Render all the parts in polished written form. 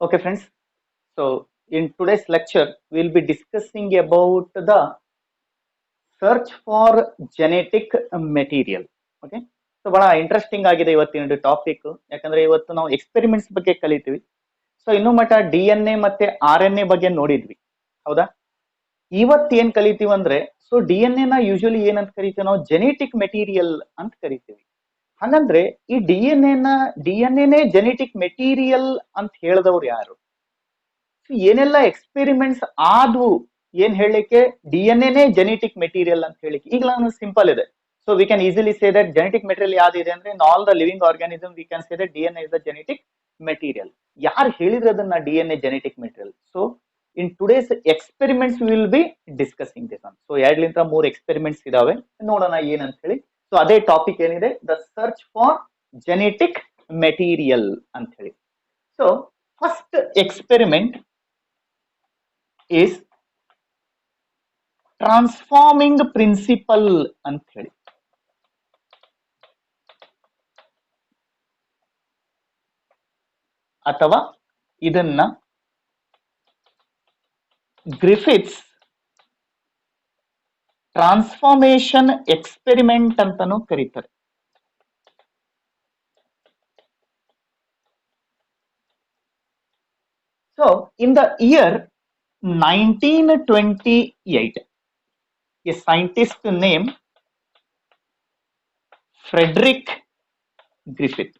Okay, friends. So, in today's lecture, we'll be discussing about the search for genetic material. Okay. So ಬಹಳ interesting ಆಗಿದೆ ಇವತ್ತಿನ topic. ಯಾಕಂದ್ರೆ ಇವತ್ತು ನಾವು experiments ಬಗ್ಗೆ ಕಲಿತೀವಿ. ಸೊ ಇನ್ನು ಮಟ್ಟ DNA ಮತ್ತೆ RNA ಬಗ್ಗೆ ನೋಡಿದ್ವಿ, ಹೌದಾ? ಇವತ್ತೇನ್ ಕಲಿತೀವಿ ಅಂದ್ರೆ, ಸೊ DNA ನ ಯೂಶಲಿ ಏನಂತ ಕರಿತೀವಿ ನಾವು, ಜೆನೆಟಿಕ್ ಮೆಟೀರಿಯಲ್ ಅಂತ ಕರಿತೀವಿ. ಹಂಗಂದ್ರೆ ಈ ಡಿಎನ್ಎನೇ ಜೆನೆಟಿಕ್ ಮೆಟೀರಿಯಲ್ ಅಂತ ಹೇಳಿದವ್ರು ಯಾರು? ಏನೆಲ್ಲ ಎಕ್ಸ್ಪೆರಿಮೆಂಟ್ಸ್ ಆದ್ವು ಏನ್ ಹೇಳಲಿಕ್ಕೆ DNA ಜೆನೆಟಿಕ್ ಮೆಟೀರಿಯಲ್ ಅಂತ ಹೇಳಿಕ್ಕೆ? ಈಗ ನಾನು ಸಿಂಪಲ್ ಇದೆ. So we can easily say that genetic material ಯಾವ್ದಿದೆ ಅಂದ್ರೆ, in all the living organism we can say that DNA is the genetic material. ಯಾರು ಹೇಳಿದ್ರೆ ಅದನ್ನ DNA genetic material? So in today's experiments will be discussing this one. So 2-3 experiments ಇದಾವೆ, ನೋಡೋಣ ಏನಂತ ಹೇಳಿ. So ಅದೇ ಟಾಪಿಕ್ ಏನಿದೆ, the search for genetic material ಅಂತ ಹೇಳಿ. So first experiment is transforming principle ಅಂತ ಹೇಳಿ. ಅಥವಾ ಇದನ್ನ ಗ್ರಿಫಿತ್ಸ್ ಟ್ರಾನ್ಸ್ಫಾರ್ಮೇಶನ್ ಎಕ್ಸ್ಪೆರಿಮೆಂಟ್ ಅಂತಾನೂ ಕರೀತಾರೆ. So in the year 1928, a scientist named Frederick Griffith,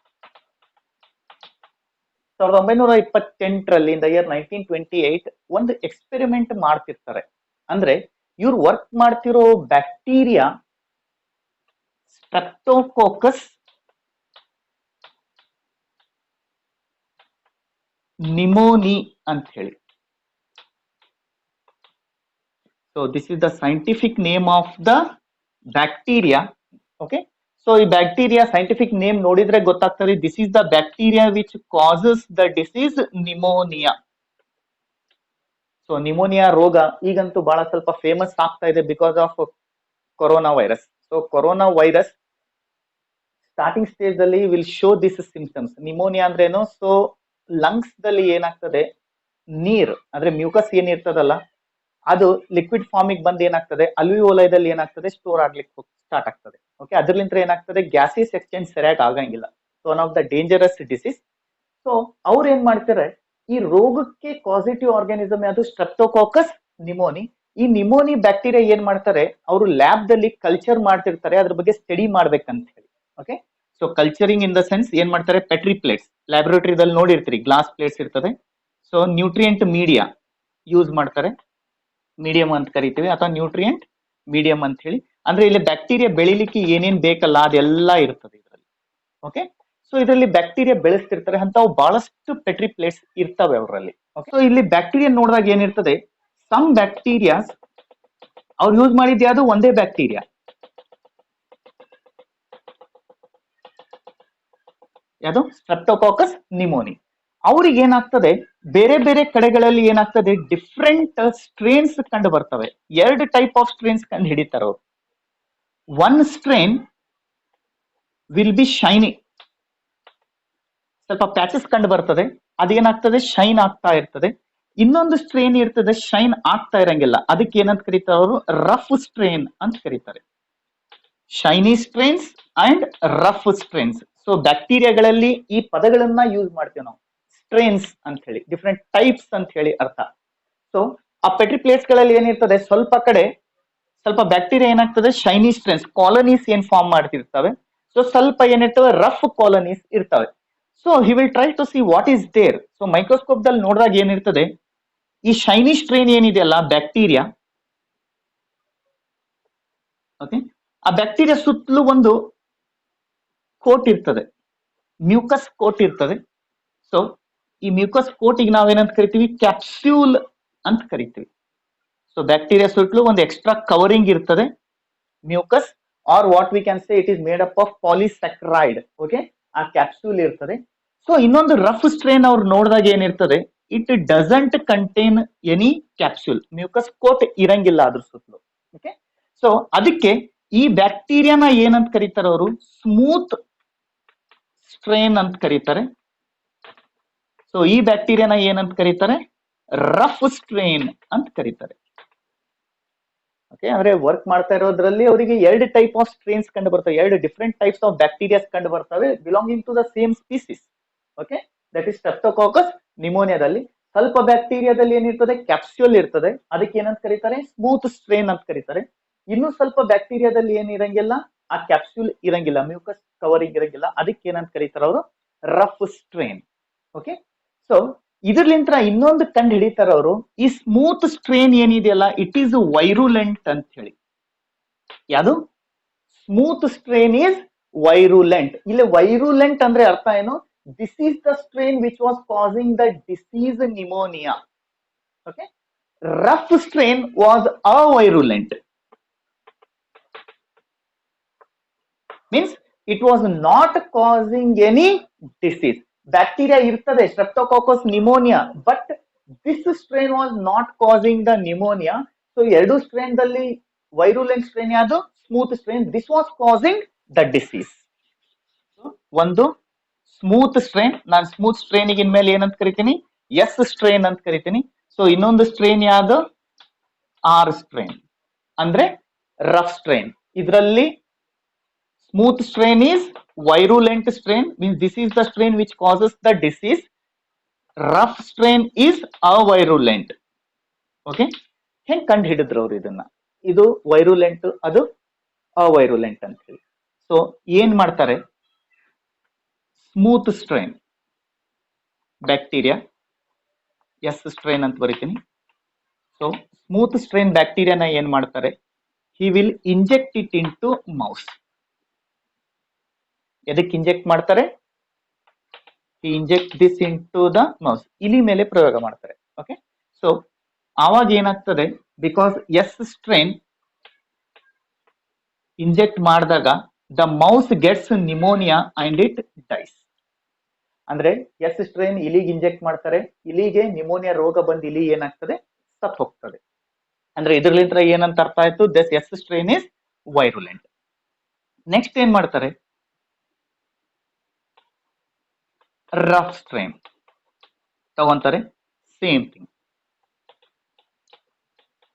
1928ರಲ್ಲಿ, ಇನ್ ದ ಇಯರ್ 1928 ಒಂದು ಎಕ್ಸ್ಪೆರಿಮೆಂಟ್ ಮಾಡ್ತಿರ್ತಾರೆ. ಅಂದ್ರೆ ಇವ್ರು ವರ್ಕ್ ಮಾಡ್ತಿರೋ ಬ್ಯಾಕ್ಟೀರಿಯಾ ಸ್ಟ್ರೆಪ್ಟೋಕೋಕಸ್ ನಿಮೋನಿ ಅಂತ ಹೇಳಿ. So this is the scientific name of the bacteria. Okay. So ಈ ಬ್ಯಾಕ್ಟೀರಿಯಾ ಸೈಂಟಿಫಿಕ್ ನೇಮ್ ನೋಡಿದ್ರೆ ಗೊತ್ತಾಗ್ತದೆ, this is the bacteria which causes the disease pneumonia. So pneumonia ರೋಗ ಈಗಂತೂ ಬಹಳ ಸ್ವಲ್ಪ ಫೇಮಸ್ ಆಗ್ತಾ ಇದೆ because of corona virus. So corona virus starting stage ಅಲ್ಲಿ will show this symptoms. Pneumonia ಅಂದ್ರೆ ಏನು? ಸೊ ಲಂಗ್ಸ್ ದಲ್ಲಿ ಏನಾಗ್ತದೆ, ನೀರ್ ಅಂದ್ರೆ ಮ್ಯೂಕಸ್ ಏನಿರ್ತದಲ್ಲ, ಅದು ಲಿಕ್ವಿಡ್ ಫಾರ್ಮಿಗೆ ಬಂದು ಏನಾಗ್ತದೆ, ಅಲ್ವಿಯೋಲಯದಲ್ಲಿ ಏನಾಗ್ತದೆ, ಸ್ಟೋರ್ ಆಗ್ಲಿಕ್ಕೆ ಸ್ಟಾರ್ಟ್ ಆಗ್ತದೆ. ಓಕೆ, ಅದರ್ಲಿಂದ ಏನಾಗ್ತದೆ, ಗ್ಯಾಸಸ್ ಎಕ್ಸ್ಚೇಂಜ್ ಸರಿಯಾಗಿ ಆಗಂಗಿಲ್ಲ. So one of the dangerous disease. So ಅವ್ರು ಏನ್ ಮಾಡ್ತಾರೆ, ಈ ರೋಗಕ್ಕೆ ಪಾಸಿಟಿವ್ ಆರ್ಗಾನಿಸಮ್ ಯಾವುದು, ಸ್ಟ್ರೆಪ್ಟೋಕೋಕಸ್ ನಿಮೋನಿ. ಈ ನಿಮೋನಿ ಬ್ಯಾಕ್ಟೀರಿಯಾ ಏನ್ ಮಾಡ್ತಾರೆ, ಅವರು ಲ್ಯಾಬ್ ದಲ್ಲಿ ಕಲ್ಚರ್ ಮಾಡ್ತಿರ್ತಾರೆ, ಅದ್ರ ಬಗ್ಗೆ ಸ್ಟಡಿ ಮಾಡ್ಬೇಕಂತ ಹೇಳಿ. Okay, so culturing in the sense ಏನ್ ಮಾಡ್ತಾರೆ, ಪೆಟ್ರಿ ಪ್ಲೇಟ್ಸ್, ಲ್ಯಾಬೊರೇಟರಿದಲ್ಲಿ ನೋಡಿರ್ತೀರಿ, ಗ್ಲಾಸ್ ಪ್ಲೇಟ್ಸ್ ಇರ್ತದೆ. ಸೊ ನ್ಯೂಟ್ರಿಯೆಂಟ್ ಮೀಡಿಯಾ ಯೂಸ್ ಮಾಡ್ತಾರೆ, ಮೀಡಿಯಂ ಅಂತ ಕರಿತೀವಿ, ಅಥವಾ ನ್ಯೂಟ್ರಿಯೆಂಟ್ ಮೀಡಿಯಂ ಅಂತ ಹೇಳಿ. ಅಂದ್ರೆ ಇಲ್ಲಿ ಬ್ಯಾಕ್ಟೀರಿಯಾ ಬೆಳಿಲಿಕ್ಕೆ ಏನೇನ್ ಬೇಕಲ್ಲ ಅದೆಲ್ಲ ಇರ್ತದೆ ಇದರಲ್ಲಿ. ಓಕೆ, ಸೊ ಇದರಲ್ಲಿ ಬ್ಯಾಕ್ಟೀರಿಯಾ ಬೆಳೆಸ್ತಿರ್ತಾರೆ, ಅಂತವು ಬಹಳಷ್ಟು ಪೆಟ್ರಿ ಪ್ಲೇಟ್ಸ್ ಇರ್ತವೆ ಅವರಲ್ಲಿ. ಓಕೆ, ಸೊ ಇಲ್ಲಿ ಬ್ಯಾಕ್ಟೀರಿಯಾ ನೋಡಿದಾಗ ಏನಿರ್ತದೆ, ಸಮ್ ಬ್ಯಾಕ್ಟೀರಿಯಾಸ್ ಅವ್ರು ಯೂಸ್ ಮಾಡಿದ್ ಯಾವುದು, ಒಂದೇ ಬ್ಯಾಕ್ಟೀರಿಯಾ, ಯಾವುದು, ಸ್ಟ್ರೆಪ್ಟೋಕಾಕಸ್ ನಿಮೋನಿ. ಅವ್ರಿಗೆ ಏನಾಗ್ತದೆ, ಬೇರೆ ಬೇರೆ ಕಡೆಗಳಲ್ಲಿ ಏನಾಗ್ತದೆ, ಡಿಫ್ರೆಂಟ್ ಸ್ಟ್ರೇನ್ಸ್ ಕಂಡು ಬರ್ತವೆ. 2 ಟೈಪ್ ಆಫ್ ಸ್ಟ್ರೇನ್ಸ್ ಕಂಡು ಹಿಡಿತಾರೆ ಅವರು. One strain will be shiny, ಸ್ವಲ್ಪ ಪ್ಯಾಚಸ್ ಕಂಡು ಬರ್ತದೆ, ಅದೇನಾಗ್ತದೆ, ಶೈನ್ ಆಗ್ತಾ ಇರ್ತದೆ. ಇನ್ನೊಂದು ಸ್ಟ್ರೇನ್ ಇರ್ತದೆ, ಶೈನ್ ಆಗ್ತಾ ಇರಂಗಿಲ್ಲ, ಅದಕ್ಕೆ ಏನಂತ ಕರೀತಾರೆ ಅವರು, ರಫ್ ಸ್ಟ್ರೇನ್ ಅಂತ ಕರೀತಾರೆ. Shiny strains and rough strains. So ಬ್ಯಾಕ್ಟೀರಿಯಾಗಳಲ್ಲಿ ಈ ಪದಗಳನ್ನ ಯೂಸ್ ಮಾಡ್ತೀವಿ ನಾವು, ಸ್ಟ್ರೇನ್ಸ್ ಅಂತ ಹೇಳಿ, ಡಿಫ್ರೆಂಟ್ ಟೈಪ್ಸ್ ಅಂತ ಹೇಳಿ ಅರ್ಥ. ಸೊ ಆ ಪೆಟ್ರಿ ಪ್ಲೇಟ್ಸ್ ಗಳಲ್ಲಿ ಏನಿರ್ತದೆ, ಸ್ವಲ್ಪ ಕಡೆ ಸ್ವಲ್ಪ ಬ್ಯಾಕ್ಟೀರಿಯಾ ಏನಾಗ್ತದೆ, ಶೈನಿ ಸ್ಟ್ರೇನ್ಸ್ ಕಾಲನೀಸ್ ಏನ್ ಫಾರ್ಮ್ ಮಾಡ್ತಿರ್ತವೆ. ಸೊ ಸ್ವಲ್ಪ ಏನಿರ್ತವೆ, ರಫ್ ಕಾಲನೀಸ್ ಇರ್ತವೆ. So he will try to see what is there. So microscope ದಲ್ಲಿ ನೋಡಿದಾಗ ಏನಿರ್ತದೆ, ಈ ಶೈನಿ ಸ್ಟ್ರೇನ್ ಏನಿದೆಯಲ್ಲ ಬ್ಯಾಕ್ಟೀರಿಯಾ, ಓಕೆ, ಆ ಬ್ಯಾಕ್ಟೀರಿಯಾ ಸುತ್ತಲೂ ಒಂದು ಕೋಟ್ ಇರ್ತದೆ, ಮ್ಯೂಕಸ್ ಕೋಟ್ ಇರ್ತದೆ. ಸೊ ಈ ಮ್ಯೂಕಸ್ ಕೋಟಿಗೆ ನಾವೇನಂತ ಕರಿತೀವಿ, ಕ್ಯಾಪ್ಸ್ಯೂಲ್ ಅಂತ ಕರಿತೀವಿ. ಸೊ ಬ್ಯಾಕ್ಟೀರಿಯಾ ಸುತ್ತಲೂ ಒಂದು ಎಕ್ಸ್ಟ್ರಾ ಕವರಿಂಗ್ ಇರ್ತದೆ, mucus, or what we can say it is made up of polysaccharide. Okay, ಆ ಕ್ಯಾಪ್ಸ್ಯೂಲ್ ಇರ್ತದೆ. ಸೊ ಇನ್ನೊಂದು ರಫ್ ಸ್ಟ್ರೇನ್ ಅವ್ರು ನೋಡಿದಾಗ ಏನಿರ್ತದೆ, it doesn't contain any capsule, mucus coat ಇರಂಗಿಲ್ಲ ಅದ್ರ ಸುತ್ತಲೂ. ಓಕೆ, ಸೊ ಅದಕ್ಕೆ ಈ ಬ್ಯಾಕ್ಟೀರಿಯಾನ ಏನಂತ ಕರೀತಾರೆ ಅವರು, ಸ್ಮೂತ್ ಸ್ಟ್ರೇನ್ ಅಂತ ಕರೀತಾರೆ. ಸೊ ಸೊ ಈ ಬ್ಯಾಕ್ಟೀರಿಯಾನ ಏನಂತ ಕರೀತಾರೆ? ರಫ್ ಸ್ಟ್ರೇನ್ ಅಂತ ಕರೀತಾರೆ. ಓಕೆ, ಅಂದ್ರೆ ವರ್ಕ್ ಮಾಡ್ತಾ ಇರೋದ್ರಲ್ಲಿ ಅವರಿಗೆ 2 ಟೈಪ್ ಆಫ್ ಸ್ಟ್ರೇನ್ಸ್ ಕಂಡು ಬರ್ತವೆ, 2 ಡಿಫರೆಂಟ್ ಟೈಪ್ಸ್ ಆಫ್ ಬ್ಯಾಕ್ಟೀರಿಯಾಸ್ ಕಂಡು ಬರ್ತವೆ belonging to the same species. Okay, that is streptococcus ನಿಮೋನಿಯಾದಲ್ಲಿ. ಸ್ವಲ್ಪ ಬ್ಯಾಕ್ಟೀರಿಯಾದಲ್ಲಿ ಏನಿರ್ತದೆ? ಕ್ಯಾಪ್ಸ್ಯೂಲ್ ಇರ್ತದೆ, ಅದಕ್ಕೆ ಏನಂತ ಕರೀತಾರೆ? ಸ್ಮೂತ್ ಸ್ಟ್ರೇನ್ ಅಂತ ಕರೀತಾರೆ. ಇನ್ನು ಸ್ವಲ್ಪ ಬ್ಯಾಕ್ಟೀರಿಯಾದಲ್ಲಿ ಏನಿರಂಗಿಲ್ಲ, ಆ ಕ್ಯಾಪ್ಸ್ಯೂಲ್ ಇರಂಗಿಲ್ಲ, ಮ್ಯೂಕಸ್ ಕವರಿಂಗ್ ಇರಂಗಿಲ್ಲ, ಅದಕ್ಕೆ ಏನಂತ ಕರೀತಾರೆ ಅವರು? Rough strain. ಓಕೆ, ಸೊ ಇದ್ರಲಿಂತ್ರ ಇನ್ನೊಂದು ಕಂಡು ಹಿಡಿತಾರ ಅವರು, ಈ ಸ್ಮೂತ್ ಸ್ಟ್ರೇನ್ ಏನಿದೆಯಲ್ಲ, ಇಟ್ ಈಸ್ ವೈರುಲೆಂಟ್ ಅಂತ ಹೇಳಿ. ಯಾವುದು? Smooth strain is virulent. ಇಲ್ಲಿ ವೈರುಲೆಂಟ್ ಅಂದ್ರೆ ಅರ್ಥ ಏನು? This is the strain which was causing the disease pneumonia. Okay, rough strain was avirulent. Means it was not causing any disease. Bacteria ಇರ್ತದೆ, streptococcus pneumonia, but this strain was not causing the pneumonia. So 2 strain ದಲ್ಲಿ virulent strain ಯಾವುದು? Smooth strain. This was causing the disease. ಒಂದು smooth strain, ನಾನು smooth strain ಇನ್ಮೇಲೆ ಏನಂತ ಕರಿತೀನಿ? S strain ಅಂತ ಕರಿತೀನಿ. ಸೊ ಇನ್ನೊಂದು ಸ್ಟ್ರೇನ್ ಯಾವುದು? ಆರ್ ಸ್ಟ್ರೇನ್, ಅಂದ್ರೆ ರಫ್ ಸ್ಟ್ರೇನ್. ಇದರಲ್ಲಿ smooth strain is virulent strain, means this is the strain which causes the disease. Rough strain is avirulent. Okay, ಹೆಂಗ್ ಕಂಡು ಹಿಡಿದ್ರು ಅವ್ರು ಇದನ್ನ? ಇದು ವೈರುಲೆಂಟ್, ಅದು ಅವೈರುಲೆಂಟ್ ಅಂತ ಹೇಳಿ. ಸೊ ಏನ್ ಮಾಡ್ತಾರೆ? Smooth strain bacteria, S strain ಅಂತ ಬರೀತೀನಿ. ಸೊ ಸ್ಮೂತ್ ಸ್ಟ್ರೈನ್ ಬ್ಯಾಕ್ಟೀರಿಯಾನ ಏನ್ ಮಾಡ್ತಾರೆ? He will inject it into mouse. ಎದಕ್ಕೆ ಇಂಜೆಕ್ಟ್ ಮಾಡ್ತಾರೆ? Inject this into the mouse, ಇಲಿ ಮೇಲೆ ಪ್ರಯೋಗ ಮಾಡ್ತಾರೆ. ಓಕೆ, ಸೊ ಆವಾಗ ಏನಾಗ್ತದೆ? ಬಿಕಾಸ್ ಎಸ್ ಸ್ಟ್ರೇನ್ ಇಂಜೆಕ್ಟ್ ಮಾಡಿದಾಗ the mouse gets pneumonia and it dies. ಅಂದ್ರೆ ಎಸ್ ಸ್ಟ್ರೇನ್ ಇಲಿಗೆ ಇಂಜೆಕ್ಟ್ ಮಾಡ್ತಾರೆ, ಇಲಿಗೆ ನಿಮೋನಿಯಾ ರೋಗ ಬಂದು ಇಲಿ ಏನಾಗ್ತದೆ? ಸತ್ ಹೋಗ್ತದೆ. ಅಂದ್ರೆ ಇದ್ರಲಿಂದ ಏನಂತ ಅರ್ಥ ಆಯ್ತು? This S strain is virulent. Next ಏನ್ ಮಾಡ್ತಾರೆ? ರಫ್ ಸ್ಟ್ರೇನ್ ತಗೊಂತಾರೆ, ಸೇಮ್ ಥಿಂಗ್.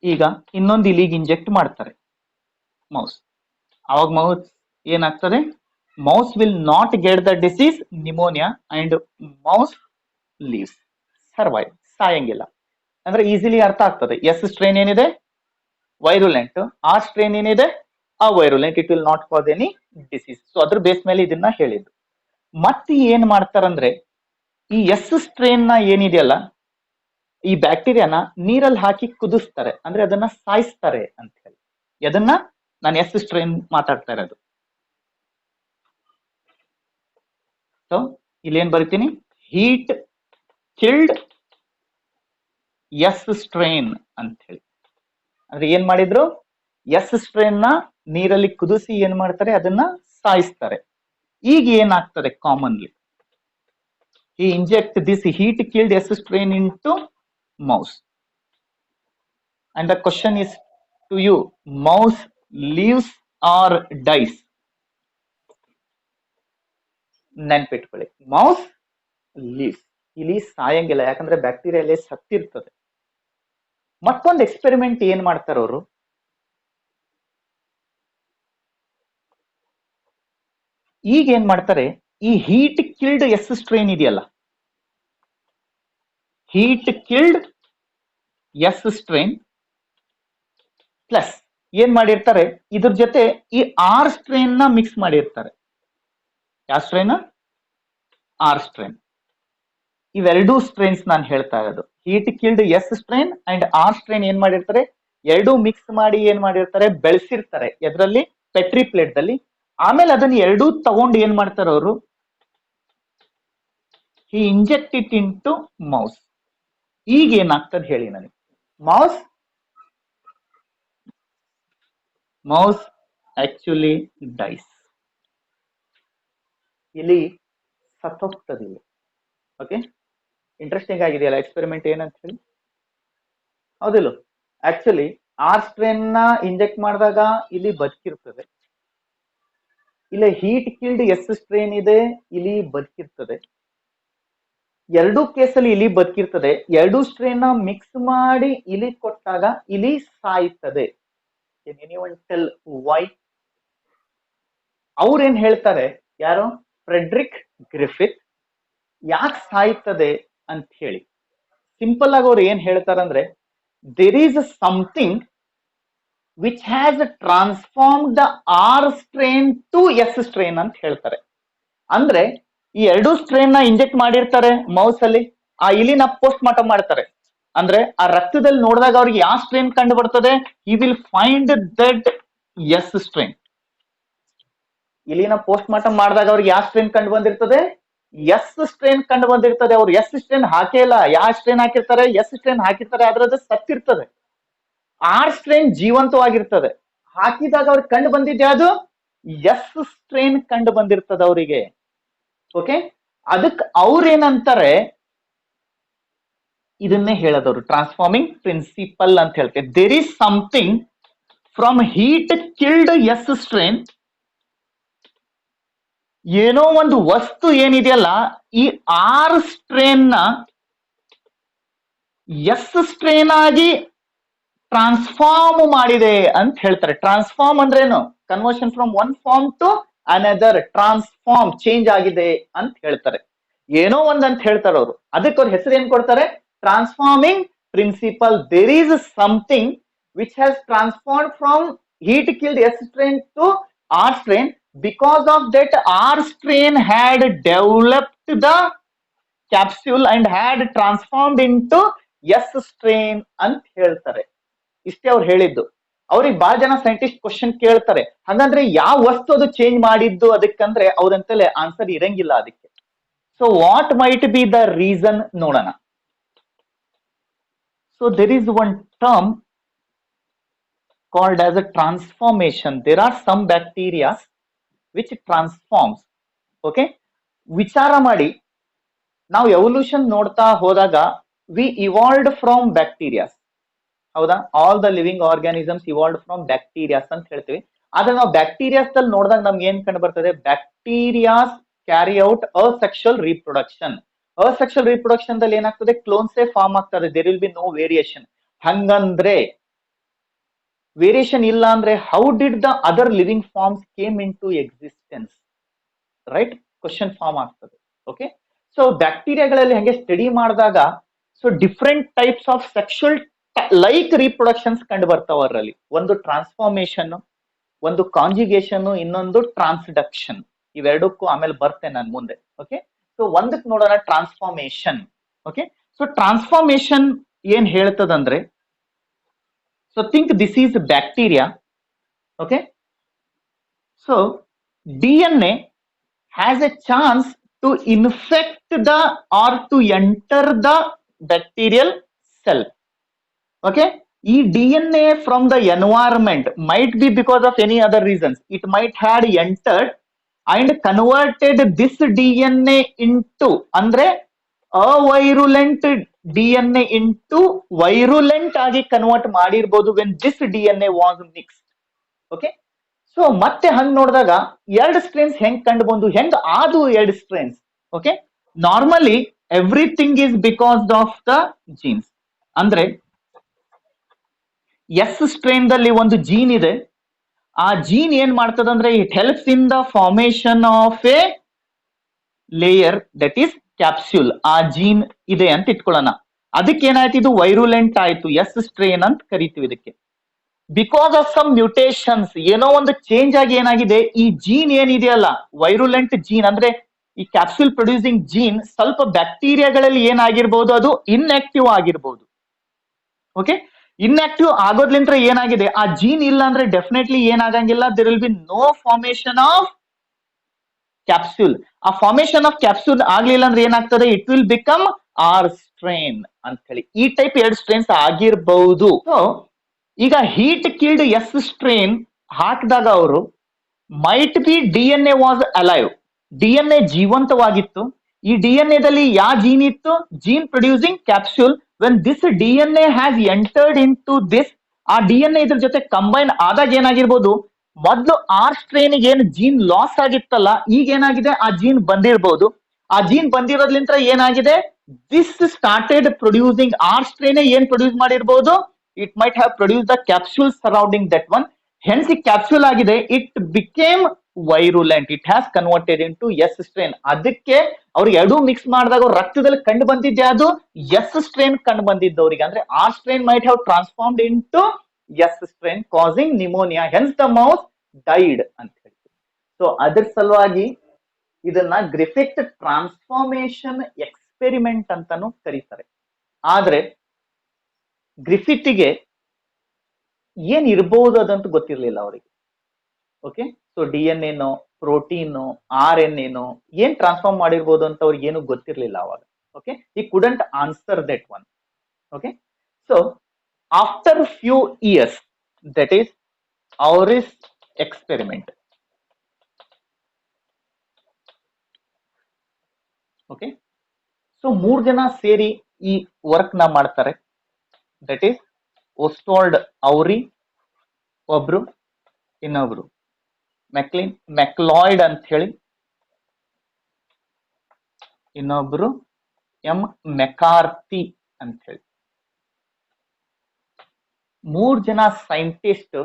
ಈಗ ಇನ್ನೊಂದು ಇಲಿಗೆ ಇಂಜೆಕ್ಟ್ ಮಾಡ್ತಾರೆ, ಮೌಸ್. ಅವಾಗ ಮೌಸ್ ಏನಾಗ್ತದೆ? Mouse will not get the disease pneumonia and mouse lives, survive, ಸಾಯಂಗಿಲ್ಲ. ಅಂದ್ರೆ ಈಸಿಲಿ ಅರ್ಥ ಆಗ್ತದೆ. ಎಸ್ ಸ್ಟ್ರೇನ್ ಏನಿದೆ? ವೈರುಲೆಂಟ್. ಆರ್ ಸ್ಟ್ರೇನ್ ಏನಿದೆ? Avirulent. It will not cause any disease. So ಅದ್ರ ಬೇಸ್ ಮೇಲೆ ಇದನ್ನ ಹೇಳಿದ್ದು. ಮತ್ತೆ ಏನ್ ಮಾಡ್ತಾರಂದ್ರೆ, ಈ ಎಸ್ ಸ್ಟ್ರೇನ್ ನ ಏನಿದೆಯಲ್ಲ, ಈ ಬ್ಯಾಕ್ಟೀರಿಯಾನ ನೀರಲ್ಲಿ ಹಾಕಿ ಕುದಿಸ್ತಾರೆ, ಅಂದ್ರೆ ಅದನ್ನ ಸಾಯಿಸ್ತಾರೆ ಅಂತ ಹೇಳಿ. ಅದನ್ನ ನಾನು ಎಸ್ ಸ್ಟ್ರೇನ್ ಮಾತಾಡ್ತಾ ಇರೋದು. ಸೊ ಇಲ್ಲೇನ್ ಬರಿತೀನಿ? ಹೀಟ್ ಕಿಲ್ಡ್ ಎಸ್ ಸ್ಟ್ರೇನ್ ಅಂತ ಹೇಳಿ. ಅಂದ್ರೆ ಏನ್ ಮಾಡಿದ್ರು? ಎಸ್ ಸ್ಟ್ರೇನ್ ನ ನೀರಲ್ಲಿ ಕುದಿಸಿ ಏನ್ ಮಾಡ್ತಾರೆ? ಅದನ್ನ ಸಾಯಿಸ್ತಾರೆ. ಈಗ ಏನಾಗ್ತದೆ? Commonly he inject this heat killed S strain into mouse, and the question is to you, mouse lives or dies? ನೆನ್ಪಿಟ್ಕೊಳ್ಳಿ, ಮೌಸ್ ಲೀವ್ಸ್. ಇಲ್ಲಿ ಸಾಯಂಗಿಲ್ಲ, ಯಾಕಂದ್ರೆ ಬ್ಯಾಕ್ಟೀರಿಯಾ ಅಲ್ಲಿ ಸತ್ತಿರ್ತದೆ. ಮತ್ತೊಂದು ಎಕ್ಸ್ಪೆರಿಮೆಂಟ್ ಏನ್ ಮಾಡ್ತಾರ ಅವರು? ಈಗ ಏನ್ ಮಾಡ್ತಾರೆ? ಈ ಹೀಟ್ ಕಿಲ್ಡ್ ಎಸ್ ಸ್ಟ್ರೇನ್ ಇದೆಯಲ್ಲ, heat killed S strain plus ಏನ್ ಮಾಡಿರ್ತಾರೆ? ಇದ್ರ ಜೊತೆ ಈ ಆರ್ ಸ್ಟ್ರೇನ್ ನ ಮಿಕ್ಸ್ ಮಾಡಿರ್ತಾರೆ. ಯಾವ ಸ್ಟ್ರೇನ್? R strain. ಇವೆರಡೂ ಸ್ಟ್ರೇನ್ಸ್ ನಾನು ಹೇಳ್ತಾ ಇರೋದು. Heat killed S strain and R strain ಏನ್ ಮಾಡಿರ್ತಾರೆ? ಎರಡೂ ಮಿಕ್ಸ್ ಮಾಡಿ ಏನ್ ಮಾಡಿರ್ತಾರೆ? ಬೆಳೆಸಿರ್ತಾರೆ. ಎದ್ರಲ್ಲಿ? ಪೆಟ್ರಿ ಪ್ಲೇಟ್ ದಲ್ಲಿ. ಆಮೇಲೆ ಅದನ್ನ ಎರಡೂ ತಗೊಂಡು ಏನ್ ಮಾಡ್ತಾರೆ ಅವರು? He inject it into mouse. ಈಗ ಏನಾಗ್ತದೆ ಹೇಳಿ ನನಗೆ? Mouse actually dies. ಇಲ್ಲಿ ಸತ್ತೋಗ್ತದಿಲ್ಲ. ಓಕೆ, ಇಂಟ್ರೆಸ್ಟಿಂಗ್ ಆಗಿದೆಯಲ್ಲ ಎಕ್ಸ್ಪೆರಿಮೆಂಟ್ ಏನಂತ ಹೇಳಿ? ಹೌದಿಲ್ಲ? ಆಕ್ಚುಲಿ ಆರ್ ಸ್ಟ್ರೇನ್ ನ ಇಂಜೆಕ್ಟ್ ಮಾಡಿದಾಗ ಇಲ್ಲಿ ಬದುಕಿರ್ತದೆ, ಇಲ್ಲ ಹೀಟ್ ಕಿಲ್ಡ್ ಎಸ್ ಸ್ಟ್ರೇನ್ ಇದೆ, ಇಲ್ಲಿ ಬದುಕಿರ್ತದೆ. ಎರಡೂ ಕೇಸಲ್ಲಿ ಇಲಿ ಬದುಕಿರ್ತದೆ. ಎರಡೂ ಸ್ಟ್ರೇನ್ ನ ಮಿಕ್ಸ್ ಮಾಡಿ ಇಲಿ ಕೊಟ್ಟಾಗ ಇಲಿ ಸಾಯ್ತದೆ. Anyone tell why? ಅವ್ರೇನ್ ಹೇಳ್ತಾರೆ, ಯಾರು, ಫ್ರೆಡ್ರಿಕ್ ಗ್ರಿಫಿತ್, ಯಾಕೆ ಸಾಯ್ತದೆ ಅಂತ ಹೇಳಿ. ಸಿಂಪಲ್ ಆಗಿ ಅವ್ರು ಏನ್ ಹೇಳ್ತಾರಂದ್ರೆ, there is something which has transform the R strain to S strain ಅಂತ ಹೇಳ್ತಾರೆ. ಅಂದ್ರೆ ಈ ಎರಡೂ ಸ್ಟ್ರೇನ್ ನ ಇಂಜೆಕ್ಟ್ ಮಾಡಿರ್ತಾರೆ ಮೌಸ್ ಅಲ್ಲಿ, ಆ ಇಲಿನ ಪೋಸ್ಟ್ ಮಾರ್ಟಮ್ ಮಾಡ್ತಾರೆ. ಅಂದ್ರೆ ಆ ರಕ್ತದಲ್ಲಿ ನೋಡಿದಾಗ ಅವ್ರಿಗೆ ಯಾವ ಸ್ಟ್ರೇನ್ ಕಂಡು ಬರ್ತದೆ, ಈ will find that S strain. ಇಲಿನ ಪೋಸ್ಟ್ ಮಾರ್ಟಮ್ ಮಾಡಿದಾಗ ಅವ್ರಿಗೆ ಯಾವ ಸ್ಟ್ರೇನ್ ಕಂಡು ಬಂದಿರ್ತದೆ, ಎಸ್ ಸ್ಟ್ರೇನ್ ಕಂಡು ಬಂದಿರ್ತದೆ. ಅವ್ರು ಎಸ್ ಸ್ಟ್ರೇನ್ ಹಾಕಿಲ್ಲ, ಯಾವ ಸ್ಟ್ರೇನ್ ಹಾಕಿರ್ತಾರೆ, ಎಸ್ ಸ್ಟ್ರೇನ್ ಹಾಕಿರ್ತಾರೆ, ಆದ್ರೆ ಅದು ಸತ್ತಿರ್ತದೆ. R strain ಜೀವಂತವಾಗಿರ್ತದೆ. ಹಾಕಿದಾಗ ಅವ್ರಿಗೆ ಕಂಡು ಬಂದಿದ್ದೆ ಅದು ಎಸ್ ಸ್ಟ್ರೇನ್ ಕಂಡು ಬಂದಿರ್ತದೆ ಅವರಿಗೆ. ಓಕೆ, ಅದಕ್ಕೆ ಅವ್ರೇನಂತಾರೆ, ಇದನ್ನೇ ಹೇಳದವ್ರು ಟ್ರಾನ್ಸ್ಫಾರ್ಮಿಂಗ್ ಪ್ರಿನ್ಸಿಪಲ್ ಅಂತ ಹೇಳ್ತಾರೆ. There is something from heat killed S strain. ಏನೋ ಒಂದು ವಸ್ತು ಏನಿದೆಯಲ್ಲ, ಈ ಆರ್ ಸ್ಟ್ರೇನ್ ನ ಎಸ್ ಸ್ಟ್ರೇನ್ ಆಗಿ ಟ್ರಾನ್ಸ್ಫಾರ್ಮ್ ಮಾಡಿದೆ ಅಂತ ಹೇಳ್ತಾರೆ. ಟ್ರಾನ್ಸ್ಫಾರ್ಮ್ ಅಂದ್ರೇನು, conversion from one form to another, transform, change ಆಗಿದೆ ಅಂತ ಹೇಳ್ತಾರೆ. ಏನೋ ಒಂದ್ ಅಂತ ಹೇಳ್ತಾರೆ ಅವರು. ಅದಕ್ಕೆ ಅವ್ರ ಹೆಸರು ಏನ್ ಕೊಡ್ತಾರೆ, transforming principle. There is something which has transform from heat killed S strain to R strain. Because of that, R strain had developed the capsule and had transformed into S strain ಅಂತ ಹೇಳ್ತಾರೆ. ಇಷ್ಟೇ ಅವ್ರು ಹೇಳಿದ್ದು. ಅವ್ರಿಗೆ ಬಹಳ ಜನ scientist question ಕೇಳ್ತಾರೆ, ಹಾಗಂದ್ರೆ ಯಾವ ವಸ್ತು ಅದು ಚೇಂಜ್ ಮಾಡಿದ್ದು ಅದಕ್ಕಂದ್ರೆ ಅವ್ರಂತಲೇ ಆನ್ಸರ್ ಇರಂಗಿಲ್ಲ ಅದಕ್ಕೆ. So what might be the reason ನೋಡೋಣ. So there is one term called as a transformation. There are some bacteria which transforms. Okay, ವಿಚಾರ ಮಾಡಿ, ನಾವು ಎವಲ್ಯೂಷನ್ ನೋಡ್ತಾ ಹೋದಾಗ ವಿ ಇವಾಲ್ವ್ಡ್ ಫ್ರಮ್ ಬ್ಯಾಕ್ಟೀರಿಯಾಸ್, ಹೌದಾ? All the living organisms evolved from bacterias ಅಂತ ಹೇಳ್ತೀವಿ. ಆದ್ರೆ ನಾವು ಬ್ಯಾಕ್ಟೀರಿಯಾಸ್ ಅಲ್ಲಿ ನೋಡಿದಾಗ ನಮ್ಗೆ ಏನ್ ಕಂಡು ಬರ್ತದೆ, bacterias carry out asexual reproduction. Asexual reproduction ದಲ್ಲಿ ಏನಾಗ್ತದೆ, ಕ್ಲೋನ್ಸೇ ಫಾರ್ಮ್ ಆಗ್ತದೆ. There will be no variation. ಹಂಗಂದ್ರೆ ವೇರಿಯೇಷನ್ ಇಲ್ಲ ಅಂದ್ರೆ how did the other living forms came into existence, right? Question form ಆಗ್ತದೆ. ಓಕೆ, ಸೊ ಬ್ಯಾಕ್ಟೀರಿಯಾಗಳಲ್ಲಿ ಹಂಗೆ ಸ್ಟಡಿ ಮಾಡಿದಾಗ so different types of sexual like reproductions ಕಂಡು ಬರ್ತಾವ. ಅದರಲ್ಲಿ ಒಂದು ಟ್ರಾನ್ಸ್ಫಾರ್ಮೇಶನ್, ಒಂದು ಕಾಂಜುಗೇಷನ್, ಇನ್ನೊಂದು ಟ್ರಾನ್ಸ್ಡಕ್ಷನ್. ಇವೆರಡಕ್ಕೂ ಆಮೇಲೆ ಬರ್ತೇನೆ ನಾನು ಮುಂದೆ. ಓಕೆ, ಸೊ ಒಂದಕ್ಕೆ ನೋಡೋಣ, ಟ್ರಾನ್ಸ್ಫಾರ್ಮೇಶನ್. ಓಕೆ, ಸೊ ಟ್ರಾನ್ಸ್ಫಾರ್ಮೇಶನ್ ಏನ್ ಹೇಳ್ತದಂದ್ರೆ, so think this is bacteria. Okay, so DNA has a chance to infect the or to enter the bacterial cell. Okay, e DNA from the environment might be because of any other reasons, it might had entered and converted this DNA into, andre ಅವೈರುಲೆಂಟ್ DNA into virulent ಆಗಿ convert ಮಾಡಿರ್ಬೋದು when this DNA was mixed. Okay, so ಮತ್ತೆ ಹಂಗ್ ನೋಡಿದಾಗ ಎರಡು strains ಹೆಂಗ್ ಕಂಡು ಬಂದು, ಹೆಂಗ್ ಆದು ಎರಡು strains. Okay, normally everything is because of the genes. ಅಂದ್ರೆ ಎಸ್ ಸ್ಟ್ರೇನ್ ದಲ್ಲಿ ಒಂದು ಜೀನ್ ಇದೆ. ಆ ಜೀನ್ ಏನ್ ಮಾಡ್ತದಂದ್ರೆ, it helps in the formation of a layer that is capsule. ಆ ಜೀನ್ ಇದೆ ಅಂತ ಇಟ್ಕೊಳ್ಳೋಣ. ಅದಕ್ಕೆ ಏನಾಯ್ತು, ಇದು ವೈರುಲೆಂಟ್ ಆಯ್ತು, ಎಸ್ ಸ್ಟ್ರೇನ್ ಅಂತ ಕರಿತೀವಿ ಇದಕ್ಕೆ. ಬಿಕಾಸ್ ಆಫ್ ಸಮ್ ಮ್ಯೂಟೇಷನ್ಸ್, ಏನೋ ಒಂದು ಚೇಂಜ್ ಆಗಿ ಏನಾಗಿದೆ, ಈ ಜೀನ್ ಏನಿದೆಯಲ್ಲ, ವೈರುಲೆಂಟ್ ಜೀನ್ ಅಂದ್ರೆ ಈ ಕ್ಯಾಪ್ಸ್ಯೂಲ್ ಪ್ರೊಡ್ಯೂಸಿಂಗ್ ಜೀನ್, ಸ್ವಲ್ಪ ಬ್ಯಾಕ್ಟೀರಿಯಾಗಳಲ್ಲಿ ಏನಾಗಿರ್ಬೋದು, ಅದು ಇನ್ಆಕ್ಟಿವ್ ಆಗಿರ್ಬೋದು. ಓಕೆ, ಇನ್ಆಕ್ಟಿವ್ ಆಗೋದ್ಲಿಂದ ಏನಾಗಿದೆ, ಆ ಜೀನ್ ಇಲ್ಲ ಅಂದ್ರೆ ಡೆಫಿನೆಟ್ಲಿ ಏನಾಗಂಗಿಲ್ಲ, there will be no formation of capsule. ಆ ಫಾರ್ಮೇಶನ್ ಆಫ್ ಕ್ಯಾಪ್ಸ್ಯೂಲ್ ಆಗ್ಲಿಲ್ಲ ಅಂದ್ರೆ ಏನಾಗ್ತದೆ, it will become R strain ಅಂತ ಹೇಳಿ. ಈ ಟೈಪ್ ಎರಡು ಸ್ಟ್ರೇನ್ಸ್ ಆಗಿರ್ಬಹುದು. ಸೊ ಈಗ ಹೀಟ್ ಕಿಲ್ಡ್ ಎಸ್ ಸ್ಟ್ರೇನ್ ಹಾಕಿದಾಗ ಅವರು might be DNA was alive, DNA ಜೀವಂತವಾಗಿತ್ತು. ಈ DNA ದಲ್ಲಿ ಯಾವ ಜೀನ್ ಇತ್ತು, gene producing capsule. When this DNA has entered into this, ಆ DNA ಇದ್ರ ಜೊತೆ ಕಂಬೈನ್ ಆದಾಗ ಏನಾಗಿರ್ಬೋದು, ಮೊದ್ಲು ಆರ್ ಸ್ಟ್ರೇನ್ ಏನು ಜೀನ್ ಲಾಸ್ ಆಗಿತ್ತಲ್ಲ, ಈಗ ಏನಾಗಿದೆ, ಆ ಜೀನ್ ಬಂದಿರಬಹುದು. ಆ ಜೀನ್ ಬಂದಿರೋದ್ಲಿಂತ ಏನಾಗಿದೆ, this started producing R strain ಏನ್ ಪ್ರೊಡ್ಯೂಸ್ ಮಾಡಿರ್ಬೋದು, it might have produce the capsule surrounding that one. Hence ಈ ಕ್ಯಾಪ್ಸೂಲ್ ಆಗಿದೆ, it became virulent, it has converted into S strain. ಅದಕ್ಕೆ ಅವ್ರು ಎರಡೂ ಮಿಕ್ಸ್ ಮಾಡಿದಾಗ ಅವ್ರ ರಕ್ತದಲ್ಲಿ ಕಂಡು ಬಂದಿದ್ದೆ ಅದು ಎಸ್ ಸ್ಟ್ರೇನ್ ಕಂಡು ಬಂದಿದ್ದವರಿಗೆ. ಅಂದ್ರೆ R strain might have transformed into S strain causing pneumonia, hence the mouse died ಅಂತ ಹೇಳಿ. ಸೊ ಅದ್ರ ಸಲುವಾಗಿ ಇದನ್ನ ಗ್ರಿಫಿತ್ ಟ್ರಾನ್ಸ್ಫಾರ್ಮೇಶನ್ ಎಕ್ಸ್ಪೆರಿಮೆಂಟ್ ಅಂತಾನು ಕರೀತಾರೆ. ಆದ್ರೆ ಗ್ರಿಫಿತ್ಗೆ ಏನ್ ಇರಬಹುದು ಅದಂತೂ ಗೊತ್ತಿರ್ಲಿಲ್ಲ ಅವರಿಗೆ. ಓಕೆ, ಸೊ ಡಿ ಎನ್ ಎನೋ ಪ್ರೋಟೀನ್ ಆರ್ ಎನ್ ಎನೋ ಏನ್ ಟ್ರಾನ್ಸ್ಫಾರ್ಮ್ ಮಾಡಿರ್ಬೋದು ಅಂತ ಅವ್ರಿಗೆ ಏನು ಗೊತ್ತಿರ್ಲಿಲ್ಲ ಅವಾಗ. ಓಕೆ, ಈ couldn't answer that one. Okay, so after few years, that is Avery's experiment. Okay, so 3 ಜನ ಸೇರಿ ಈ ವರ್ಕ್ ನ ಮಾಡ್ತಾರೆ. ದಟ್ ಈಸ್ ಓಸ್ವಾಲ್ಡ್ ಔರಿ ಒಬ್ರು, ಇನ್ನೊಬ್ರು ಮೆಕ್ಲಾಯ್ಡ್ ಅಂತ ಹೇಳಿ, ಇನ್ನೊಬ್ರು ಎಂ ಮೆಕಾರ್ತಿ ಅಂತ ಹೇಳಿ. 3 ಜನ ಸೈಂಟಿಸ್ಟ್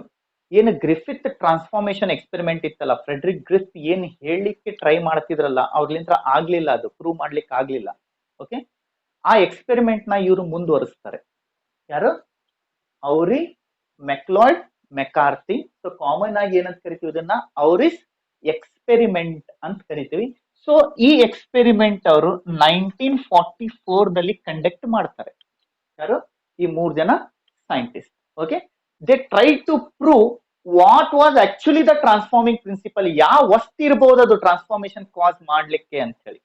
ಏನು ಗ್ರಿಫಿತ್ ಟ್ರಾನ್ಸ್ಫಾರ್ಮೇಶನ್ ಎಕ್ಸ್ಪೆರಿಮೆಂಟ್ ಇತ್ತಲ್ಲ, ಫ್ರೆಡ್ರಿಕ್ ಗ್ರಿಫ್ ಏನ್ ಹೇಳಲಿಕ್ಕೆ ಟ್ರೈ ಮಾಡ್ತಿದ್ರಲ್ಲ, ಅವ್ರಲಿಂದ ಆಗ್ಲಿಲ್ಲ, ಅದು ಪ್ರೂವ್ ಮಾಡ್ಲಿಕ್ಕೆ ಆಗ್ಲಿಲ್ಲ. ಓಕೆ, ಆ ಎಕ್ಸ್ಪೆರಿಮೆಂಟ್ ನ ಇವರು ಮುಂದುವರಿಸ್ತಾರೆ. ಯಾರು? ಔರಿ, ಮೆಕ್ಲಾಯ್ಡ್, ಮೆಕಾರ್ತಿ. ಸೊ ಕಾಮನ್ ಆಗಿ ಏನಂತ ಕರಿತೀವಿ ಇದನ್ನ, ಔರಿಸ್ ಎಕ್ಸ್ಪೆರಿಮೆಂಟ್ ಅಂತ ಕರಿತೀವಿ. ಸೊ ಈ ಎಕ್ಸ್ಪೆರಿಮೆಂಟ್ ಅವರು 1944 ನಲ್ಲಿ ಕಂಡಕ್ಟ್ ಮಾಡ್ತಾರೆ. ಯಾರು? ಈ 3 ಜನ scientist. Okay, they try to prove what was actually the transforming principle, ಯಾವ ವಸ್ತು ಇರಬಹುದು ಅದು ಟ್ರಾನ್ಸ್ಫಾರ್ಮೇಶನ್ ಕಾಸ್ ಮಾಡ್ಲಿಕ್ಕೆ ಅಂತ ಹೇಳಿ.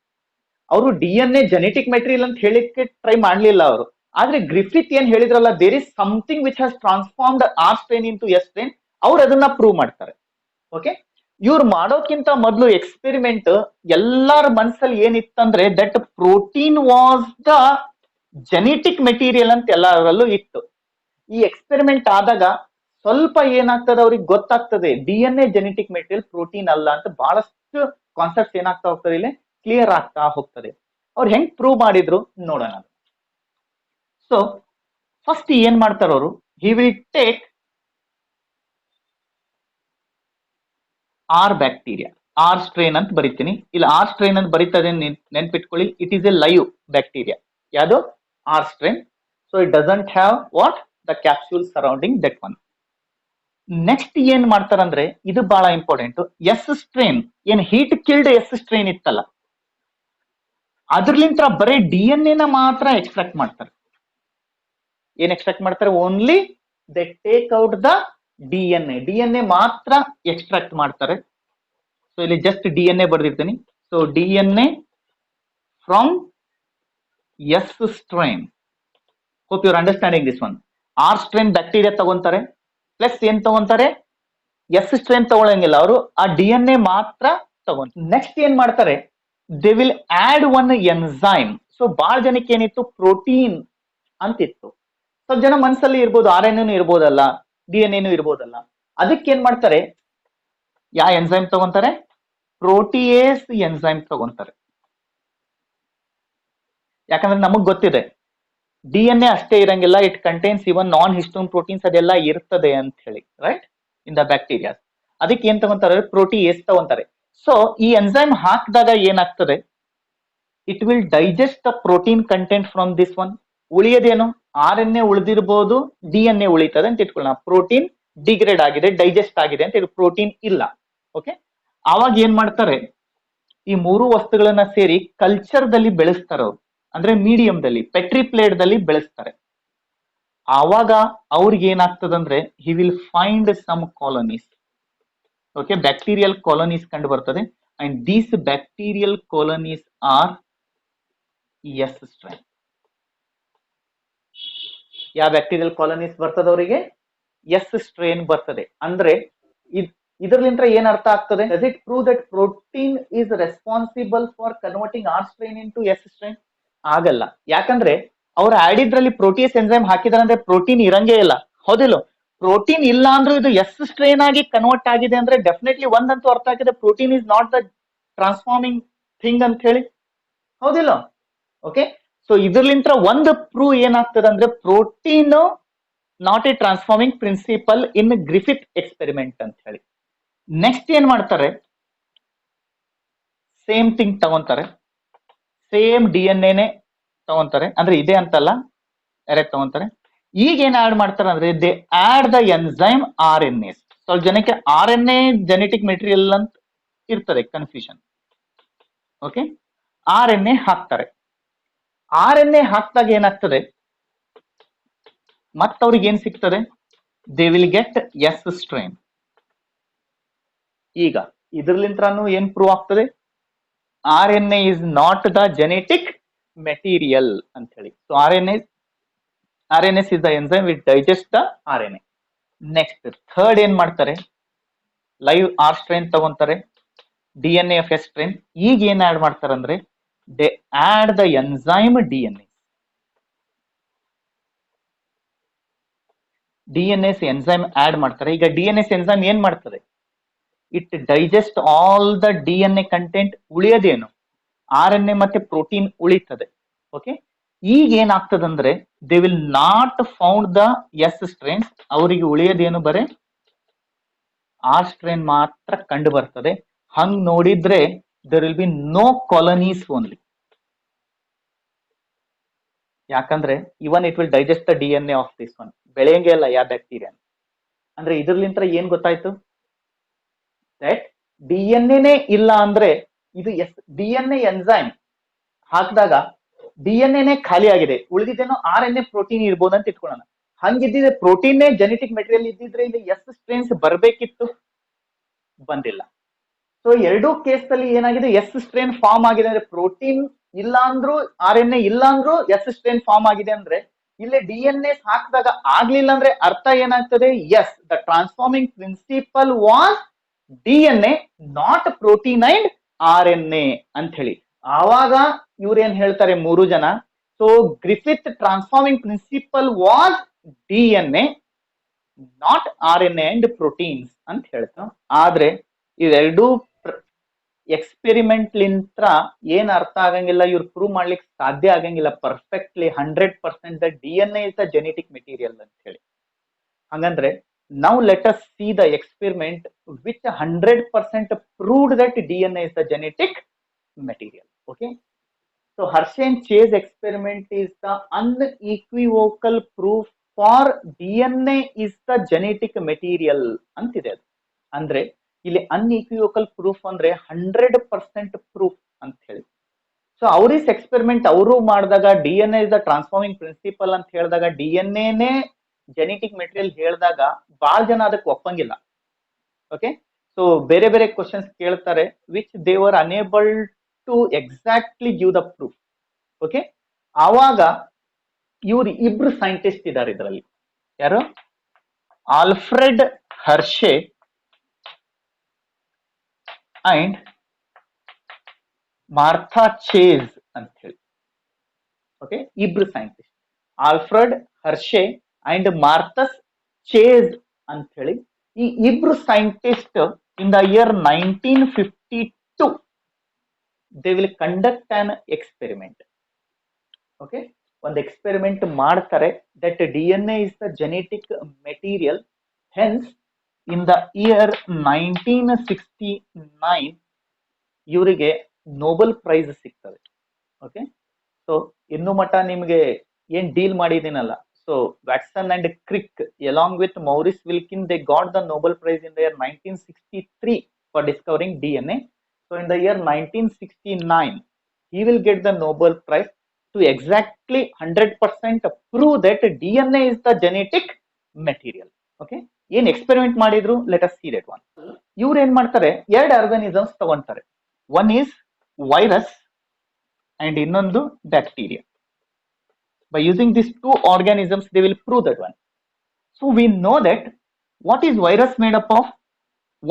ಅವರು D N A genetic material ಅಂತ ಹೇಳಿಕ್ಕೆ ಟ್ರೈ ಮಾಡ್ಲಿಲ್ಲ ಅವರು. ಆದ್ರೆ ಗ್ರಿಫಿತ್ ಏನ್ ಹೇಳಿದ್ರಲ್ಲ, there is something which has transformed R strain into S strain, ಅವ್ರು ಅದನ್ನ ಪ್ರೂವ್ ಮಾಡ್ತಾರೆ. ಓಕೆ, ಇವ್ರು ಮಾಡೋಕ್ಕಿಂತ ಮೊದಲು ಎಕ್ಸ್ಪೆರಿಮೆಂಟ್ ಎಲ್ಲರ ಮನಸ್ಸಲ್ಲಿ ಏನಿತ್ತಂದ್ರೆ that protein was the genetic material ಅಂತ ಎಲ್ಲರಲ್ಲೂ ಇತ್ತು. ಈ ಎಕ್ಸ್ಪೆರಿಮೆಂಟ್ ಆದಾಗ ಸ್ವಲ್ಪ ಏನಾಗ್ತದೆ ಅವ್ರಿಗೆ ಗೊತ್ತಾಗ್ತದೆ, D N A genetic material, protein ಅಲ್ಲ ಅಂತ. ಬಹಳಷ್ಟು ಕಾನ್ಸೆಪ್ಟ್ ಏನಾಗ್ತಾ ಹೋಗ್ತದೆ ಇಲ್ಲಿ, ಕ್ಲಿಯರ್ ಆಗ್ತಾ ಹೋಗ್ತದೆ. ಅವ್ರು ಹೆಂಗ್ ಪ್ರೂವ್ ಮಾಡಿದ್ರು ನೋಡೋಣ. ಸೊ ಫಸ್ಟ್ ಏನ್ ಮಾಡ್ತಾರ ಅವರು, he will take R bacteria, R strain ಅಂತ ಬರಿತೀನಿ ಇಲ್ಲಿ, ಆರ್ ಸ್ಟ್ರೇನ್ ಅಂತ ಬರೀತದೆ ನೆನ್ಪಿಟ್ಕೊಳ್ಳಿ. It is a live bacteria, ಯಾವುದು? R strain. So it doesn't have what, the capsule surrounding that one. Next ಏನ್ ಮಾಡ್ತಾರಂದ್ರೆ, ಇದು ಬಹಳ ಇಂಪಾರ್ಟೆಂಟ್, ಎಸ್ ಸ್ಟ್ರೇನ್ ಏನ್ ಹೀಟ್ ಕಿಲ್ಡ್ ಎಸ್ ಸ್ಟ್ರೇನ್ ಇತ್ತಲ್ಲ, ಅದ್ರಲಿಂತ್ರ ಬರೀ ಡಿ ಎನ್ ಎನ ಮಾತ್ರ ಎಕ್ಸ್ಟ್ರಾಕ್ಟ್ ಮಾಡ್ತಾರೆ. ಏನ್ ಎಕ್ಸ್ಟ್ರಾಕ್ಟ್ ಮಾಡ್ತಾರೆ? Only they take out the D N A ಮಾತ್ರ ಎಕ್ಸ್ಟ್ರಾಕ್ಟ್ ಮಾಡ್ತಾರೆ. ಸೊ ಇಲ್ಲಿ ಜಸ್ಟ್ ಡಿ ಎನ್ ಎ ಬರ್ದಿರ್ತೀನಿ. So D N A from S strain. Hope your understanding this one. R strain bacteria ತಗೊಂತಾರೆ, plus ಏನ್ ತಗೊಂತಾರೆ, S strain ತಗೊಳಂಗಿಲ್ಲ ಅವರು, ಆ D N A ಮಾತ್ರ ತಗೊಂತಾರೆ. ನೆಕ್ಸ್ಟ್ ಏನ್ ಮಾಡ್ತಾರೆ, they will add one enzyme. So ಬಹಳ ಜನಕ್ಕೆ ಏನಿತ್ತು, ಪ್ರೋಟೀನ್ ಅಂತಿತ್ತು. ಸ್ವಲ್ಪ ಜನ ಮನಸ್ಸಲ್ಲಿ ಇರ್ಬೋದು ಆರ್ ಎನ್ ಎನು ಇರ್ಬೋದಲ್ಲ, ಡಿ ಎನ್ ಎನು ಇರ್ಬೋದಲ್ಲ. ಅದಕ್ಕೆ ಏನ್ ಮಾಡ್ತಾರೆ, ಯಾವ ಎನ್ಸೈಮ್ ತಗೊಂತಾರೆ? ಪ್ರೋಟಿಯೇಸ್ ಎನ್ಸೈಮ್ ತಗೊಂತಾರೆ. ಯಾಕಂದ್ರೆ ನಮಗ್ ಗೊತ್ತಿದೆ ಡಿ ಎನ್ ಎ ಅಷ್ಟೇ ಇರಂಗಿಲ್ಲ, it contains even non histone proteins ಅದೆಲ್ಲ ಇರ್ತದೆ ಅಂತ ಹೇಳಿ, ರೈಟ್, ಇನ್ ದ ಬ್ಯಾಕ್ಟೀರಿಯಾ. ಅದಕ್ಕೆ ಏನ್ ತಗೊಂತಾರೆ? ಪ್ರೋಟಿಯೇಸ್ ತಗೊಂತಾರೆ. ಸೊ ಈ ಎನ್ಸೈಮ್ ಹಾಕಿದಾಗ ಏನಾಗ್ತದೆ, it will digest the protein content from this one. ಉಳಿಯೋದೇನು? ಆರ್ ಎನ್ ಎ ಉಳಿದಿರ್ಬೋದು, ಡಿ ಎನ್ ಎ ಉಳಿತದೆ ಅಂತ ಇಟ್ಕೊಳ್ಳೋಣ. ಪ್ರೋಟೀನ್ ಡಿಗ್ರೇಡ್ ಆಗಿದೆ, ಡೈಜೆಸ್ಟ್ ಆಗಿದೆ ಅಂತ, ಪ್ರೋಟೀನ್ ಇಲ್ಲ. ಓಕೆ, ಆವಾಗ ಏನ್ ಮಾಡ್ತಾರೆ, ಈ 3 ವಸ್ತುಗಳನ್ನ ಸೇರಿ ಕಲ್ಚರ್ದಲ್ಲಿ ಬೆಳೆಸ್ತಾರೆ ಅವ್ರು. ಅಂದ್ರೆ ಮೀಡಿಯಂದಲ್ಲಿ, ಪೆಟ್ರಿ ಪ್ಲೇಟ್ ದಲ್ಲಿ ಬೆಳೆಸ್ತಾರೆ. ಆವಾಗ ಅವ್ರಿಗೆ ಏನಾಗ್ತದಂದ್ರೆ, he will find some colonies. Okay, bacterial colonies ಕಂಡು ಬರ್ತದೆ. And these bacterial colonies are S strain. ಯಾವ ಬ್ಯಾಕ್ಟೀರಿಯಲ್ ಕಾಲೋನೀಸ್ ಬರ್ತದೆ ಅವರಿಗೆ? ಎಸ್ ಸ್ಟ್ರೇನ್ ಬರ್ತದೆ. ಅಂದ್ರೆ ಇದರ್ಲಿಂದ ಏನ್ ಅರ್ಥ ಆಗ್ತದೆ? Does it prove that protein is responsible for converting R strain into S strain? ಆಗಲ್ಲ. ಯಾಕಂದ್ರೆ ಅವ್ರು ಆಡಿದ್ರಲ್ಲಿ ಪ್ರೋಟೀಸ್ ಎನ್ಸೈಮ್ ಹಾಕಿದಾರೆ ಅಂದ್ರೆ ಪ್ರೋಟೀನ್ ಇರಂಗೇ ಇಲ್ಲ, ಹೌದಿಲ್ಲ? ಪ್ರೋಟೀನ್ ಇಲ್ಲ ಅಂದ್ರೂ ಇದು ಎಸ್ ಸ್ಟ್ರೇನ್ ಆಗಿ ಕನ್ವರ್ಟ್ ಆಗಿದೆ ಅಂದ್ರೆ ಡೆಫಿನೆಟ್ಲಿ ಒಂದಂತೂ ಅರ್ಥ ಆಗಿದೆ, protein is not the transforming thing ಅಂತ ಹೇಳಿ, ಹೌದಿಲ್ಲ? ಓಕೆ, ಸೊ ಇದ್ರಲಿಂತ್ರ ಒಂದು ಪ್ರೂವ್ ಏನಾಗ್ತದೆ ಅಂದ್ರೆ protein not A transforming principal in Griffith experiment ಅಂತ ಹೇಳಿ. ನೆಕ್ಸ್ಟ್ ಏನ್ ಮಾಡ್ತಾರೆ, ಸೇಮ್ ಥಿಂಗ್ ತಗೊಂತಾರೆ, ಸೇಮ್ DNA ತಗೊಂತಾರೆ, ಅಂದ್ರೆ ಇದೆ ಅಂತಲ್ಲ, ಯಾರೇ ತಗೊಂತಾರೆ. ಈಗ ಏನ್ ಆಡ್ ಮಾಡ್ತಾರೆ ಅಂದ್ರೆ they add the enzyme RNA. ಸ್ವಲ್ಪ ಜನಕ್ಕೆ RNA ಜೆನೆಟಿಕ್ ಮೆಟೀರಿಯಲ್ ಅಂತ ಇರ್ತದೆ ಕನ್ಫ್ಯೂಷನ್. ಓಕೆ, RNA ಹಾಕ್ತಾರೆ. RNA ಹಾಕಿದಾಗ ಏನಾಗ್ತದೆ, ಮತ್ತವ್ರಿಗೆ ಏನ್ ಸಿಗ್ತದೆ, they will get S strain. ಈಗ ಇದ್ರಲಿಂತ್ರನು ಏನ್ ಪ್ರೂವ್ ಆಗ್ತದೆ, RNA is not the genetic material ಅಂತ ಹೇಳಿ. So RNA is the enzyme which digests the RNA. Next third ಏನ್ ಮಾಡ್ತಾರೆ, ಲೈವ್ R ಸ್ಟ್ರೈನ್ ತಗೊಂತಾರೆ, DNA of S ಸ್ಟ್ರೈನ್. ಈಗ ಏನ್ ಆಡ್ ಮಾಡ್ತಾರೆ ಅಂದ್ರೆ they add the enzyme DNase enzyme add ಮಾಡ್ತಾರೆ. ಈಗ DNase ಎನ್ಸೈಮ್ ಏನ್ ಮಾಡ್ತದೆ, it digest all the DNA content. ಉಳಿಯೋದೇನು, RNA ಮತ್ತೆ ಪ್ರೋಟೀನ್ ಉಳಿತದೆ. ಓಕೆ, ಈಗ ಏನಾಗ್ತದಂದ್ರೆ they will not found the S strains. ಅವರಿಗೆ ಉಳಿಯೋದೇನು ಬರೇ R ಸ್ಟ್ರೈನ್ ಮಾತ್ರ ಕಂಡು ಬರ್ತದೆ. ಹಂಗ್ ನೋಡಿದ್ರೆ there will be no colonies only. ಯಾಕಂದ್ರೆ even it will digest the DNA of this one. ಬೆಳೆಯಂಗೆ ಅಲ್ಲ ಯಾವ ಬ್ಯಾಕ್ಟೀರಿಯಾ. ಅಂದ್ರೆ ಇದ್ರಲಿಂತ್ರ ಏನ್ ಗೊತ್ತಾಯ್ತು, ದಟ್ DNA ಇಲ್ಲ ಅಂದ್ರೆ ಇದು DNA ಎನ್ಸೈಮ್ ಹಾಕಿದಾಗ DNA ಖಾಲಿ ಆಗಿದೆ, ಉಳಿದಿದ್ದೇನೋ RNA ಪ್ರೋಟೀನ್ ಇರ್ಬೋದು ಅಂತ ಇಟ್ಕೊಳ್ಳೋಣ. ಹಂಗಿದ್ದಿದ್ರೆ ಪ್ರೋಟೀನ್ ಜೆನೆಟಿಕ್ ಮೆಟೀರಿಯಲ್ ಇದ್ದಿದ್ರೆ ಇಲ್ಲಿ ಎಸ್ ಸ್ಟ್ರೈನ್ಸ್ ಬರ್ಬೇಕಿತ್ತು, ಬಂದಿಲ್ಲ. ಸೊ ಎರಡೂ ಕೇಸ್ ಅಲ್ಲಿ ಏನಾಗಿದೆ, ಎಸ್ ಸ್ಟ್ರೈನ್ ಫಾರ್ಮ್ ಆಗಿದೆ. ಅಂದ್ರೆ ಪ್ರೋಟೀನ್ ಇಲ್ಲ ಅಂದ್ರೂ RNA ಇಲ್ಲ ಅಂದ್ರೂ ಎಸ್ ಸ್ಟ್ರೈನ್ ಫಾರ್ಮ್ ಆಗಿದೆ. ಅಂದ್ರೆ ಇಲ್ಲಿ DNA ಹಾಕಿದಾಗ ಆಗ್ಲಿಲ್ಲ ಅಂದ್ರೆ ಅರ್ಥ ಏನಾಗ್ತದೆ, as the transforming principle was DNA not protein and RNA ಅಂತ ಹೇಳಿ. ಆವಾಗ ಇವ್ರೇನ್ ಹೇಳ್ತಾರೆ ಮೂರು ಜನ, so Griffith transforming principle was DNA not RNA and proteins ಅಂತ ಹೇಳ್ತಾರೆ. ಆದ್ರೆ ಇವೆರಡೂ ಎಕ್ಸ್ಪೆರಿಮೆಂಟ್ ಲಿಂತ್ರ ಏನ್ ಅರ್ಥ ಆಗಂಗಿಲ್ಲ, ಇವ್ರು ಪ್ರೂವ್ ಮಾಡ್ಲಿಕ್ಕೆ ಸಾಧ್ಯ ಆಗಂಗಿಲ್ಲ perfectly 100% the DNA is the genetic material ಅಂತ ಹೇಳಿ. ಹಂಗಂದ್ರೆ now let us see the experiment which 100% proved that DNA is the genetic material. Okay, so Hershey and Chase experiment is the unequivocal proof for DNA is the genetic material ಅಂತಿದೆ. ಅಂದ್ರೆ ಇಲ್ಲಿ ಅನ್ಇಕ್ವಿವೋಕಲ್ proof ಅಂದ್ರೆ 100% proof ಅಂತ ಹೇಳಿ. So ಅವ್ರಿಸ್ experiment ಅವರು ಮಾಡಿದಾಗ DNA is the transforming principle ಅಂತ ಹೇಳಿದಾಗ, DNA ಜೆನೆಟಿಕ್ ಮೆಟೀರಿಯಲ್ ಹೇಳಿದಾಗ ಬಹಳ ಜನ ಅದಕ್ಕೆ ಒಪ್ಪಂಗಿಲ್ಲ. ಓಕೆ, ಸೊ ಬೇರೆ ಬೇರೆ ಕ್ವಶನ್ಸ್ ಕೇಳ್ತಾರೆ which they were unable to exactly give the proof. Okay, ಆವಾಗ ಇವ್ರು ಇಬ್ರು ಸೈಂಟಿಸ್ಟ್ ಇದ್ದಾರೆ ಇದರಲ್ಲಿ. ಯಾರು, Alfred Hershey and Martha Chase ಅಂತ ಹೇಳಿ. ಓಕೆ, ಇಬ್ರು scientist, Alfred Hershey and Martha Chase ಅಂತ ಹೇಳಿ. ಈ ಇಬ್ರು scientist in the year 1952 they will conduct an experiment. Okay, ಒಂದು ಎಕ್ಸ್ಪೆರಿಮೆಂಟ್ ಮಾಡ್ತಾರೆ that DNA is the genetic material. Hence in the year 1969 ಇವರಿಗೆ ನೋಬೆಲ್ ಪ್ರೈಸ್ ಸಿಗ್ತದೆ. ಓಕೆ, ಸೊ ಇನ್ನು ಮಟ್ಟ ನಿಮ್ಗೆ ಏನ್ ಡೀಲ್ ಮಾಡಿದೀನಲ್ಲ, so Watson and Crick along with Maurice Wilkin they got the Nobel Prize in the year 1963 for discovering DNA. So in the year 1969 he will get the Nobel Prize to exactly 100% prove that DNA is the genetic material. Okay, ಏನ್ experiment ಮಾಡಿದ್ರು, let us see that one. ಇವ್ರು ಏನ್ ಮಾಡ್ತಾರೆ, ಎರಡು organisms ತಗೊಂತಾರೆ. One is virus and ಇನ್ನೊಂದು bacteria. By using these two organisms they will prove that one. So we know that what is virus made up of.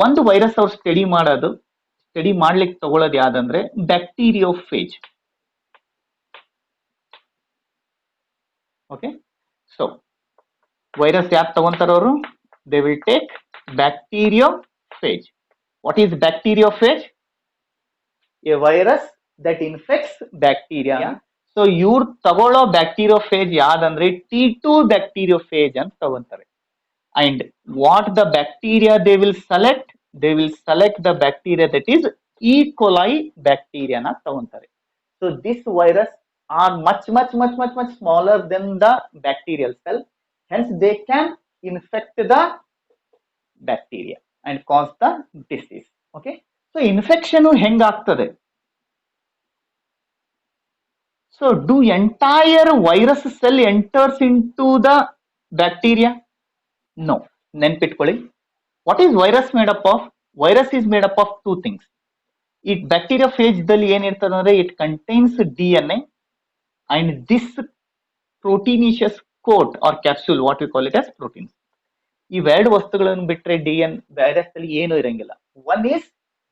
ಒಂದು virus ಅವ್ರು study ಮಾಡ್ಲಿಕ್ಕೆ ತಗೊಳ್ಳೋದು ಯಾವ್ದಂದ್ರೆ ಬ್ಯಾಕ್ಟೀರಿಯೋಫೇಜ್. ಓಕೆ, ಸೊ ವೈರಸ್ ಯಾಕೆ ತಗೊಂತಾರ ಅವರು, they will take bacteriophage. What is bacteriophage? A virus that infects bacteria. So ಇವ್ರು ತಗೊಳ್ಳೋ ಬ್ಯಾಕ್ಟೀರಿಯೋಫೇಜ್ ಯಾವ್ದಂದ್ರೆ T2 ಬ್ಯಾಕ್ಟೀರಿಯೋಫೇಜ್ ಅಂತ ತಗೊಂತಾರೆ. And what the bacteria they will select the bacteria that is E. coli bacteria na ತಗೊಂತಾರೆ. So this virus are much smaller than the bacterial cell, hence they can infect the bacteria and cause the disease. Okay, so infection ಹೆಂಗಾಗ್ತದೆ? So do entire virus cell enters into the bacteria? No. ನೆನ್ಪಿಟ್ಕೊಳ್ಳಿ. What is virus made up of? Virus is made up of two things. ಈ ಬ್ಯಾಕ್ಟೀರಿಯಾಫೇಜ್ ದಲ್ಲಿ ಏನಿರ್ತದೆ ಅಂದ್ರೆ it contains DNA and this proteinaceous coat or capsule, what we call it as proteins. ಇವೆರಡು ವಸ್ತುಗಳನ್ನು ಬಿಟ್ರೆ virus ಅಲ್ಲಿ ಏನು ಇರಂಗಿಲ್ಲ. ಒನ್ ಈಸ್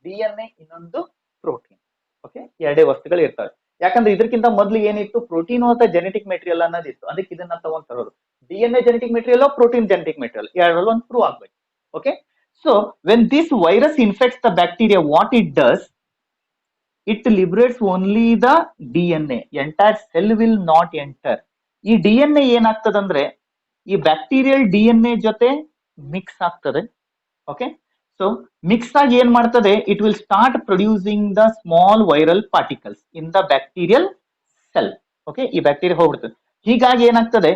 DNA, ಇನ್ನೊಂದು ಪ್ರೋಟೀನ್. ಓಕೆ, ಎರಡೇ ವಸ್ತುಗಳು ಇರ್ತವೆ. ಯಾಕಂದ್ರೆ ಇದಕ್ಕಿಂತ ಮೊದಲು ಏನಿತ್ತು, ಪ್ರೋಟೀನ್ ಅಂತ ಜೆನೆಟಿಕ್ ಮೆಟೀರಿಯಲ್ ಅನ್ನೋದಿತ್ತು, ಅದಕ್ಕೆ ಇದನ್ನ ತಗೊಂತಾರೋದು. DNA genetic material, protein genetic material, ಎರಡರಲ್ಲೂ ಒಂದು ಪ್ರೂವ್ ಆಗ್ಬೇಕು. Okay, so when this virus infects the bacteria, what it does, it liberates only the DNA. Entire cell will not enter. ಈ DNA ಏನಾಗ್ತದಂದ್ರೆ ಈ bacterial DNA ಜೊತೆ mix ಆಗ್ತದೆ. Okay, so mix ಆಗಿ ಏನ್ ಮಾಡ್ತದೆ, it will start producing the small viral particles in the bacterial cell. Okay, ಈ bacteria ಹೋಗ್ಬಿಡ್ತದೆ. ಹೀಗಾಗಿ ಏನಾಗ್ತದೆ,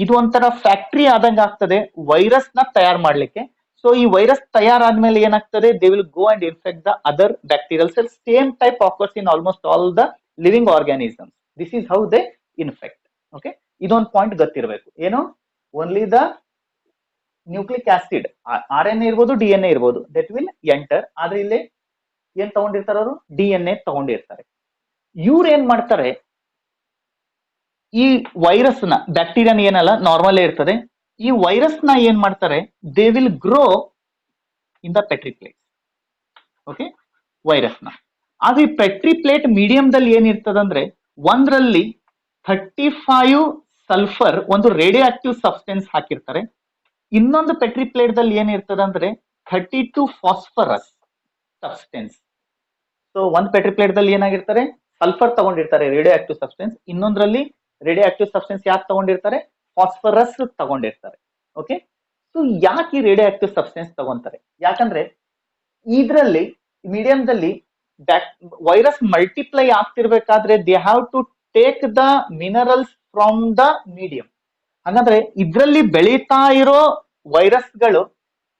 ಇದು ಒಂಥರ ಫ್ಯಾಕ್ಟರಿ ಆದಂಗ ಆಗ್ತದೆ ವೈರಸ್ ನ ತಯಾರು ಮಾಡ್ಲಿಕ್ಕೆ. ಸೊ ಈ ವೈರಸ್ ತಯಾರಾದ್ಮೇಲೆ ಏನಾಗ್ತದೆ, they will go and infect the other bacterial cells. Same type offers in almost all the living organisms. This is how they infect. Okay, ಇದೊಂದು ಪಾಯಿಂಟ್ ಗೊತ್ತಿರಬೇಕು. ಏನು, only the nucleic acid, RNA ಇರ್ಬೋದು, DNA ಇರ್ಬೋದು, that will enter. ಆದ್ರೆ ಇಲ್ಲಿ ಏನ್ ತಗೊಂಡಿರ್ತಾರೆ ಅವರು, DNA ತಗೊಂಡಿರ್ತಾರೆ. ಇವ್ರು ಏನ್ ಮಾಡ್ತಾರೆ, ಈ ವೈರಸ್ ನ, ಬ್ಯಾಕ್ಟೀರಿಯಾನ ಏನಲ್ಲ ನಾರ್ಮಲ್ ಇರ್ತದೆ, ಈ ವೈರಸ್ ನ ಏನ್ ಮಾಡ್ತಾರೆ, they will grow in the Petri plate. Okay, virus ನ. ಆದ್ರೆ ಈ ಪೆಟ್ರಿ ಪ್ಲೇಟ್ ಮೀಡಿಯಂ ದಲ್ಲಿ ಏನಿರ್ತದಂದ್ರೆ ಒಂದ್ರಲ್ಲಿ 35 ಸಲ್ಫರ್ ಒಂದು ರೇಡಿಯೋ ಆಕ್ಟಿವ್ ಸಬ್ಸ್ಟೆನ್ಸ್ ಹಾಕಿರ್ತಾರೆ. ಇನ್ನೊಂದು ಪೆಟ್ರಿ ಪ್ಲೇಟ್ ದಲ್ಲಿ ಏನಿರ್ತದಂದ್ರೆ 32 ಫಾಸ್ಫರಸ್ ಸಬ್ಸ್ಟೆನ್ಸ್. ಸೊ ಒಂದ್ ಪೆಟ್ರಿ ಪ್ಲೇಟ್ ದಲ್ಲಿ ಏನಾಗಿರ್ತಾರೆ, ಸಲ್ಫರ್ ತಗೊಂಡಿರ್ತಾರೆ ರೇಡಿಯೋ ಆಕ್ಟಿವ್ ಸಬ್ಸ್ಟೆನ್ಸ್, ಇನ್ನೊಂದ್ರಲ್ಲಿ ರೇಡಿಯೋ ಆಕ್ಟಿವ್ ಸಬ್ಸ್ಟೆನ್ಸ್ ಯಾಕೆ ತಗೊಂಡಿರ್ತಾರೆ, ಫಾಸ್ಫರಸ್ ತಗೊಂಡಿರ್ತಾರೆ. ಓಕೆ, ಸೊ ಯಾಕೆ ಈ ರೇಡಿಯೋ ಆಕ್ಟಿವ್ ಸಬ್ಸ್ಟೆನ್ಸ್ ತಗೊಂತಾರೆ, ಯಾಕಂದ್ರೆ ಇದ್ರಲ್ಲಿ ಮೀಡಿಯಂದಲ್ಲಿ ವೈರಸ್ ಮಲ್ಟಿಪ್ಲೈ ಆಗ್ತಿರ್ಬೇಕಾದ್ರೆ they have to take the minerals from the medium. ಹಾಗಂದ್ರೆ ಇದ್ರಲ್ಲಿ ಬೆಳೀತಾ ಇರೋ ವೈರಸ್ಗಳು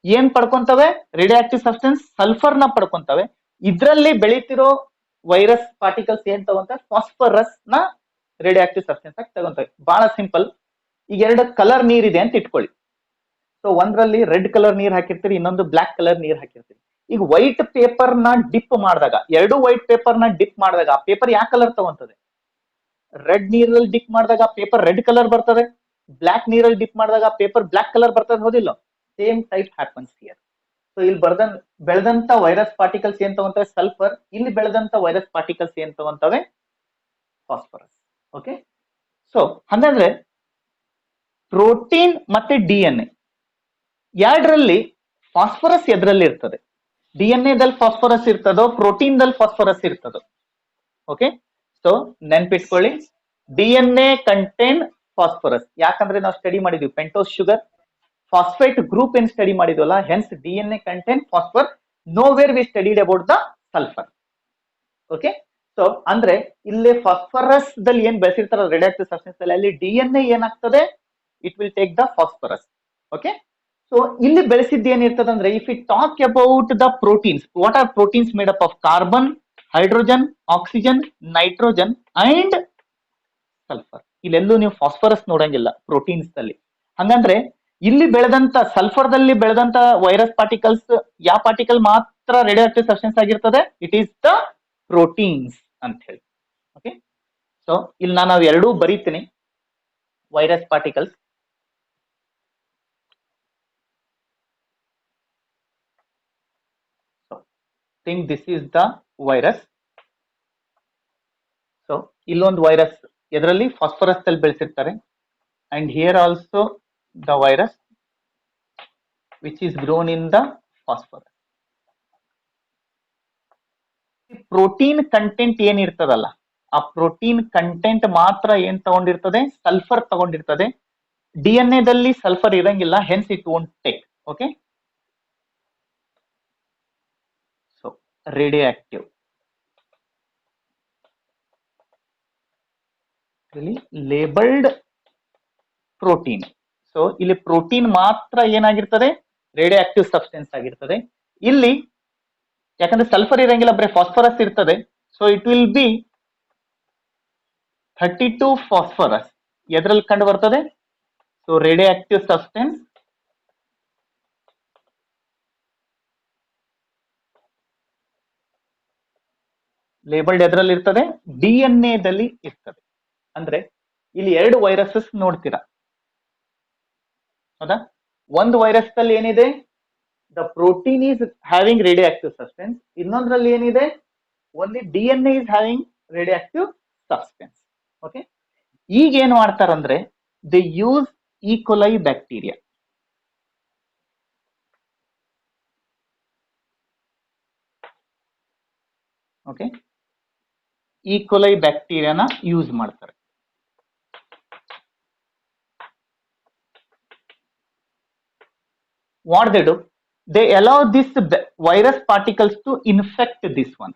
ಏನ್ ಪಡ್ಕೊಂತವೆ, ರೇಡಿಯೋ ಆಕ್ಟಿವ್ ಸಬ್ಸ್ಟೆನ್ಸ್ ಸಲ್ಫರ್ ನ ಪಡ್ಕೊಂತವೆ. ಇದ್ರಲ್ಲಿ ಬೆಳೀತಿರೋ ವೈರಸ್ ಪಾರ್ಟಿಕಲ್ಸ್ ಏನ್ ತಗೊಂತವೆ, ಫಾಸ್ಫರಸ್ ನ ರೇಡಿಯೋ ಆಕ್ಟಿವ್ ಸಬ್ಸ್ಟೆನ್ಸ್ ಆಗಿ ತಗೊಂತವೆ. ಬಹಳ ಸಿಂಪಲ್. ಈಗ ಎರಡು ಕಲರ್ ನೀರ್ ಇದೆ ಅಂತ ಇಟ್ಕೊಳ್ಳಿ. ಸೊ ಒಂದ್ರಲ್ಲಿ ರೆಡ್ ಕಲರ್ ನೀರ್ ಹಾಕಿರ್ತೀರಿ, ಇನ್ನೊಂದು ಬ್ಲಾಕ್ ಕಲರ್ ನೀರ್ ಹಾಕಿರ್ತೀರಿ. ಈಗ ವೈಟ್ ಪೇಪರ್ ನ ಡಿಪ್ ಮಾಡಿದಾಗ, ಎರಡು ವೈಟ್ ಪೇಪರ್ ನ ಡಿಪ್ ಮಾಡಿದಾಗ ಆ ಪೇಪರ್ ಯಾವ ಕಲರ್ ತಗೊಂತದೆ, ರೆಡ್ ನೀರಲ್ಲಿ ಡಿಪ್ ಮಾಡಿದಾಗ ಪೇಪರ್ ರೆಡ್ ಕಲರ್ ಬರ್ತದೆ, ಬ್ಲಾಕ್ ನೀರಲ್ಲಿ ಡಿಪ್ ಮಾಡಿದಾಗ ಪೇಪರ್ ಬ್ಲಾಕ್ ಕಲರ್ ಬರ್ತದೆ, ಹೌದಿಲ್ಲ? Same type happens here. So ಇಲ್ಲಿ ಬೆಳೆದಂತ ವೈರಸ್ ಪಾರ್ಟಿಕಲ್ಸ್ ಏನ್ ತಗೊಂತವೆ, ಸಲ್ಫರ್. ಇಲ್ಲಿ ಬೆಳೆದಂತ ವೈರಸ್ ಪಾರ್ಟಿಕಲ್ಸ್ ಏನ್ ತಗೊಂತವೆ, ಫಾಸ್ಫರಸ್. ಓಕೆ, ಸೊ ಹಾಗಾದ್ರೆ ಪ್ರೋಟೀನ್ ಮತ್ತೆ DNA ಎರಡರಲ್ಲಿ ಫಾಸ್ಫರಸ್ ಎದ್ರಲ್ಲಿ ಇರ್ತದೆ, DNA ದಲ್ಲಿ ಫಾಸ್ಫರಸ್ ಇರ್ತದೋ, ಪ್ರೋಟೀನ್ ದಲ್ಲಿ ಫಾಸ್ಫರಸ್ ಇರ್ತದೋ? ಓಕೆ, ಸೊ ನೆನ್ಪಿಟ್ಕೊಳ್ಳಿ, DNA ಕಂಟೈನ್ ಫಾಸ್ಫರಸ್. ಯಾಕಂದ್ರೆ ನಾವು ಸ್ಟಡಿ ಮಾಡಿದ್ವಿ ಪೆಂಟೋಸ್ ಶುಗರ್ ಫಾಸ್ಫೇಟ್ ಗ್ರೂಪ್ ಏನ್ ಸ್ಟಡಿ ಮಾಡಿದ್ವಲ್ಲ, hence DNA contain phosphor. Nowhere we studied about the sulphur. Okay, so ಅಂದ್ರೆ ಇಲ್ಲಿ ಫಾಸ್ಫರಸ್ ದಲ್ಲಿ ಏನ್ ಬೆಳೆಸಿರ್ತಾರ ರೇಡಿಯೋ ಆಕ್ಟಿವ್ ಸಬ್ಸ್ಟೆನ್ಸ್ ಅಲ್ಲಿ DNA ಏನಾಗ್ತದೆ, it will take the phosphorus. Okay, so ಇಲ್ಲಿ ಬೆಳೆಸಿದ್ದು ಏನಿರ್ತದೆ ಅಂದ್ರೆ, if you talk about the proteins, what are proteins made up of? Carbon, hydrogen, oxygen, nitrogen and sulphur. ಇಲ್ಲೆಲ್ಲೂ ನೀವು ಫಾಸ್ಫರಸ್ ನೋಡಂಗಿಲ್ಲ ಪ್ರೋಟೀನ್ಸ್ ದಲ್ಲಿ. ಹಂಗಂದ್ರೆ ಇಲ್ಲಿ ಬೆಳೆದಂತ ಸಲ್ಫರ್ ದಲ್ಲಿ ಬೆಳೆದಂತ ವೈರಸ್ ಪಾರ್ಟಿಕಲ್ಸ್ ಯಾವ ಪಾರ್ಟಿಕಲ್ ಮಾತ್ರ ರೇಡಿಯೋ ಆಕ್ಟಿವ್ ಸಬ್ಸ್ಟೆನ್ಸ್ ಆಗಿರ್ತದೆ, ಇಟ್ ಈಸ್ ದ ಪ್ರೋಟೀನ್ಸ್ ಅಂತ ಹೇಳಿ. ಓಕೆ, ಸೊ ಇಲ್ಲಿ ನಾನು ಎರಡೂ ಬರೀತೀನಿ, virus particles. think this is the virus. So ಇಲ್ಲೊಂದು ವೈರಸ್ ಎದರಲ್ಲಿ ಫಾಸ್ಫರಸ್ ಅಲ್ಲಿ ಬೆಳೆಸಿರ್ತಾರೆ, and here also the virus which is grown in the phosphorus. Protein content ಏನಿರ್ತದಲ್ಲ ಆ ಪ್ರೋಟೀನ್ ಕಂಟೆಂಟ್ ಮಾತ್ರ ಏನ್ ತಗೊಂಡಿರ್ತದೆ, ಸಲ್ಫರ್ ತಗೊಂಡಿರ್ತದೆ. DNA ದಲ್ಲಿ ಸಲ್ಫರ್ ಇರಂಗಿಲ್ಲ, hence it won't take. Okay, so radioactive labelled protein. So ಇಲ್ಲಿ ಪ್ರೋಟೀನ್ ಮಾತ್ರ ಏನಾಗಿರ್ತದೆ, ರೇಡಿಯೋ ಆಕ್ಟಿವ್ ಸಬ್ಸ್ಟೆನ್ಸ್ ಆಗಿರ್ತದೆ. ಇಲ್ಲಿ ಯಾಕಂದ್ರೆ ಸಲ್ಫರ್ ಇರಂಗಿಲ್ಲ, ಬರೀ ಫಾಸ್ಫರಸ್ ಇರ್ತದೆ. So it will be 32 phosphorus ಎದ್ರಲ್ಲಿ ಕಂಡು ಬರ್ತದೆ. So radioactive substance labelled ಎದ್ರಲ್ಲಿ ಇರ್ತದೆ, DNA ದಲ್ಲಿ ಇರ್ತದೆ. ಅಂದ್ರೆ ಇಲ್ಲಿ 2 ವೈರಸಸ್ ನೋಡ್ತೀರಾ, ಹೌದಾ? ಒಂದು ವೈರಸ್ ದಲ್ಲಿ ಏನಿದೆ, the protein is having radioactive substance. ಇನ್ನೊಂದ್ರಲ್ಲಿ ಏನಿದೆ, only DNA is having radioactive substance. Okay, ಈಗ ಏನ್ ಮಾಡ್ತಾರಂದ್ರೆ they use E coli bacteria. Okay, E coli ಬ್ಯಾಕ್ಟೀರಿಯಾನ ಯೂಸ್ ಮಾಡ್ತಾರೆ. What they do, they allow this virus particles to infect this one.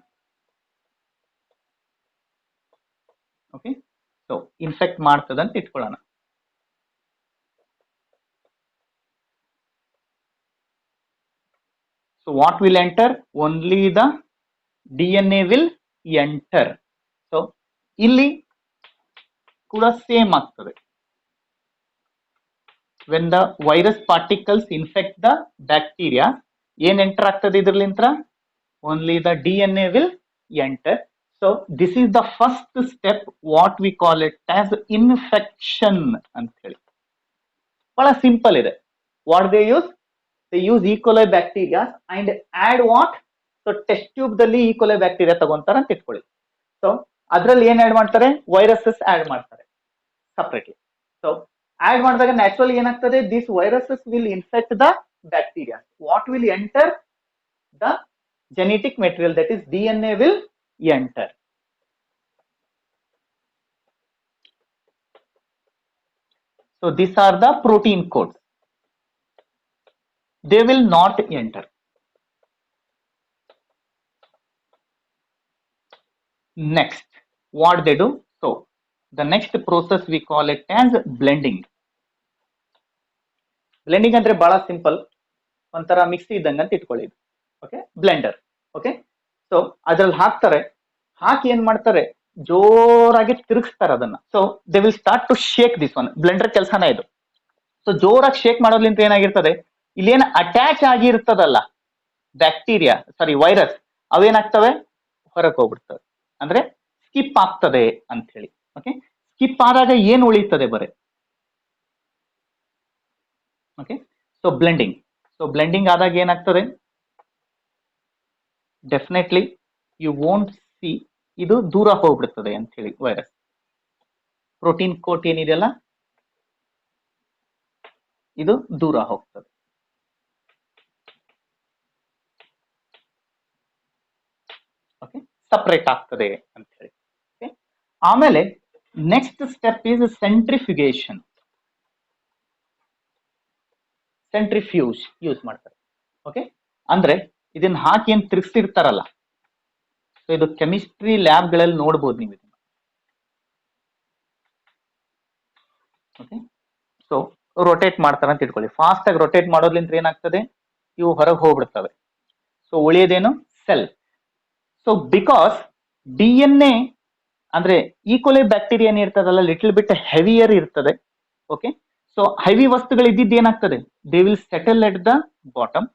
Okay, so infect ಮಾಡ್ತದೆ ಅಂತ ಇಟ್ಕೊಳ್ಳೋಣ. So what will enter? Only the DNA will enter. So ಇಲ್ಲಿ ಕೂಡ same ಆಗ್ತದೆ. When the virus particles infect the bacteria, ಏನ್ enter ಆಗ್ತದೆ ಇದ್ರಲಿಂತ್ರ? Only the DNA will enter. So this is the first step, what we call it as infection ಅಂತ ಹೇಳಿ. ಬಹಳ simple ಇದೆ. What they use? They use E. coli bacteria and add what? So test tube ದಲ್ಲಿ E. coli bacteria ತಗೊಂತಾರ ಅಂತ ಇಟ್ಕೊಳ್ಳಿ. So ಅದ್ರಲ್ಲಿ ಏನ್ ಆಡ್ ಮಾಡ್ತಾರೆ? ವೈರಸಸ್ ಆಡ್ ಮಾಡ್ತಾರೆ ಸಪ್ರೇಟ್ಲಿ. ಸೊ ಆಡ್ ಮಾಡಿದಾಗ ನ್ಯಾಚುರಲಿ ಏನಾಗ್ತದೆ, this viruses will infect the bacteria. What will enter? The genetic material, that is DNA will enter. So these are the protein codes. They will not enter. Next, what they do? So the next process we call it as blending. Blending ಅಂದ್ರೆ ಬಹಳ simple, ಒಂಥರ mixie ಇದ್ದಂಗೆ ಅಂತ ಇಟ್ಕೊಳ್ಳಿ. Okay, Blender. Okay, so ಅದ್ರಲ್ಲಿ ಹಾಕ್ತಾರೆ, ಹಾಕಿ ಏನ್ ಮಾಡ್ತಾರೆ, ಜೋರಾಗಿ ತಿರುಗಿಸ್ತಾರೆ ಅದನ್ನ. So they will start to shake this one. Blender ಕೆಲಸನೇ ಇದು. ಸೊ ಜೋರಾಗಿ ಶೇಕ್ ಮಾಡೋದ್ರಿಂದ ಏನಾಗಿರ್ತದೆ, ಇಲ್ಲೇನು ಅಟ್ಯಾಚ್ ಆಗಿರ್ತದಲ್ಲ ಬ್ಯಾಕ್ಟೀರಿಯಾ, ಸಾರಿ ವೈರಸ್, ಅವೇನಾಗ್ತವೆ, ಹೊರಗೆ ಹೋಗ್ಬಿಡ್ತವೆ, ಅಂದ್ರೆ ಸ್ಕಿಪ್ ಆಗ್ತದೆ ಅಂತ ಹೇಳಿ. ಓಕೆ, ಸ್ಕಿಪ್ ಆದಾಗ ಏನ್ ಉಳಿತದೆ ಬರೀ. Okay, so blending. So blending ಆದಾಗ ಏನಾಗ್ತದೆ, ಡೆಫಿನೆಟ್ಲಿ ಯು ವೋಂಟ್ ಸಿ, ಇದು ದೂರ ಹೋಗ್ಬಿಡ್ತದೆ ಅಂತ ಹೇಳಿ ವೈರಸ್. ಪ್ರೋಟೀನ್ ಕೋಟ್ ಏನಿದೆಯಲ್ಲ, ಇದು ದೂರ ಹೋಗ್ತದೆ. ಓಕೆ, ಸಪರೇಟ್ ಆಗ್ತದೆ ಅಂತ ಹೇಳಿ. ಆಮೇಲೆ next step is centrifugation. Centrifuge use ಮಾಡ್ತಾರೆ. ಓಕೆ, ಅಂದ್ರೆ ಇದನ್ನ ಹಾಕಿ ಏನ್ ತಿರುಗಿಸಿರ್ತಾರಲ್ಲ, ಸೊ ಇದು ಕೆಮಿಸ್ಟ್ರಿ ಲ್ಯಾಬ್ ಗಳಲ್ಲಿ ನೋಡ್ಬೋದು ನೀವು ಇದನ್ನ. ಓಕೆ, ಸೊ ರೊಟೇಟ್ ಮಾಡ್ತಾರೆ ಅಂತ ಇಟ್ಕೊಳ್ಳಿ. ಫಾಸ್ಟ್ ಆಗಿ ರೊಟೇಟ್ ಮಾಡೋದ್ರಿಂದ ಏನಾಗ್ತದೆ, ಇವು ಹೊರಗೆ ಹೋಗ್ಬಿಡ್ತವೆ. ಸೊ ಉಳಿಯೋದೇನು, ಸೆಲ್. ಸೊ ಬಿಕಾಸ್ DNA ಅಂದ್ರೆ ಈಕೋಲೆ ಬ್ಯಾಕ್ಟೀರಿಯಾ ಏನಿರ್ತದಲ್ಲ, ಲಿಟಲ್ ಬಿಟ್ ಹೆವಿಯರ್ ಇರ್ತದೆ. ಓಕೆ, ಸೊ ಹೆವಿ ವಸ್ತುಗಳು ಇದ್ದಿದ್ದು ಏನಾಗ್ತದೆ, they will settle at the bottom.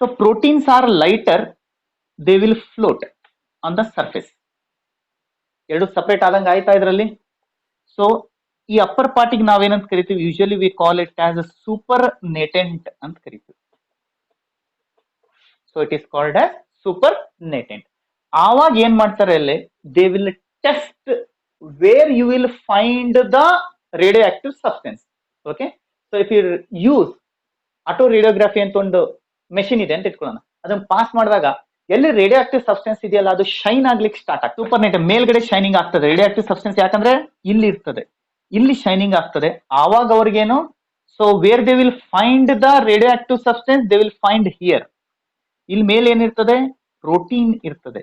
So proteins are lighter, they will float on the surface. ಎರಡು ಸಪರೇಟ್ ಆದಂಗೆ ಆಯ್ತಾ ಇದರಲ್ಲಿ. ಸೊ ಈ ಅಪ್ಪರ್ ಪಾರ್ಟಿಗೆ ನಾವೇನಂತ ಕರಿತೀವಿ, usually we call it as a supernatant ಅಂತ ಕರಿತೀವಿ. So it is called as supernatant. ಆವಾಗ ಏನ್ ಮಾಡ್ತಾರೆ ಅಲ್ಲಿ, they will test where you will find the radioactive substance. Okay, so if you use autoradiography ಅಂತ ಒಂದು machine ಇದೆ ಅಂತ ಇಟ್ಕೊಳ್ಳೋಣ, ಅದನ್ನ ಪಾಸ್ ಮಾಡಿದಾಗ ಎಲ್ಲಿ ರೇಡಿಯೋ ಆಕ್ಟಿವ್ ಸಬ್ಸ್ಟೆನ್ಸ್ ಇದೆಯಲ್ಲ ಅದು ಶೈನ್ ಆಗ್ಲಿಕ್ಕೆ ಸ್ಟಾರ್ಟ್ ಆಗ್ತದೆ. ಸೂಪರ್ ನೆಟ್ ಮೇಲ್ಗಡೆ ಶೈನಿಂಗ್ ಆಗ್ತದೆ ರೇಡಿಯೋ ಆಕ್ಟಿವ್ ಸಬ್ಸ್ಟೆನ್ಸ್, ಯಾಕಂದ್ರೆ ಇಲ್ಲಿ ಇರ್ತದೆ, ಇಲ್ಲಿ ಶೈನಿಂಗ್ ಆಗ್ತದೆ. ಆವಾಗ ಅವ್ರಿಗೇನು, so where they will find the radioactive substance, they will find here. ಇಲ್ಲಿ ಮೇಲೆ ಏನಿರ್ತದೆ, ಪ್ರೋಟೀನ್ ಇರ್ತದೆ,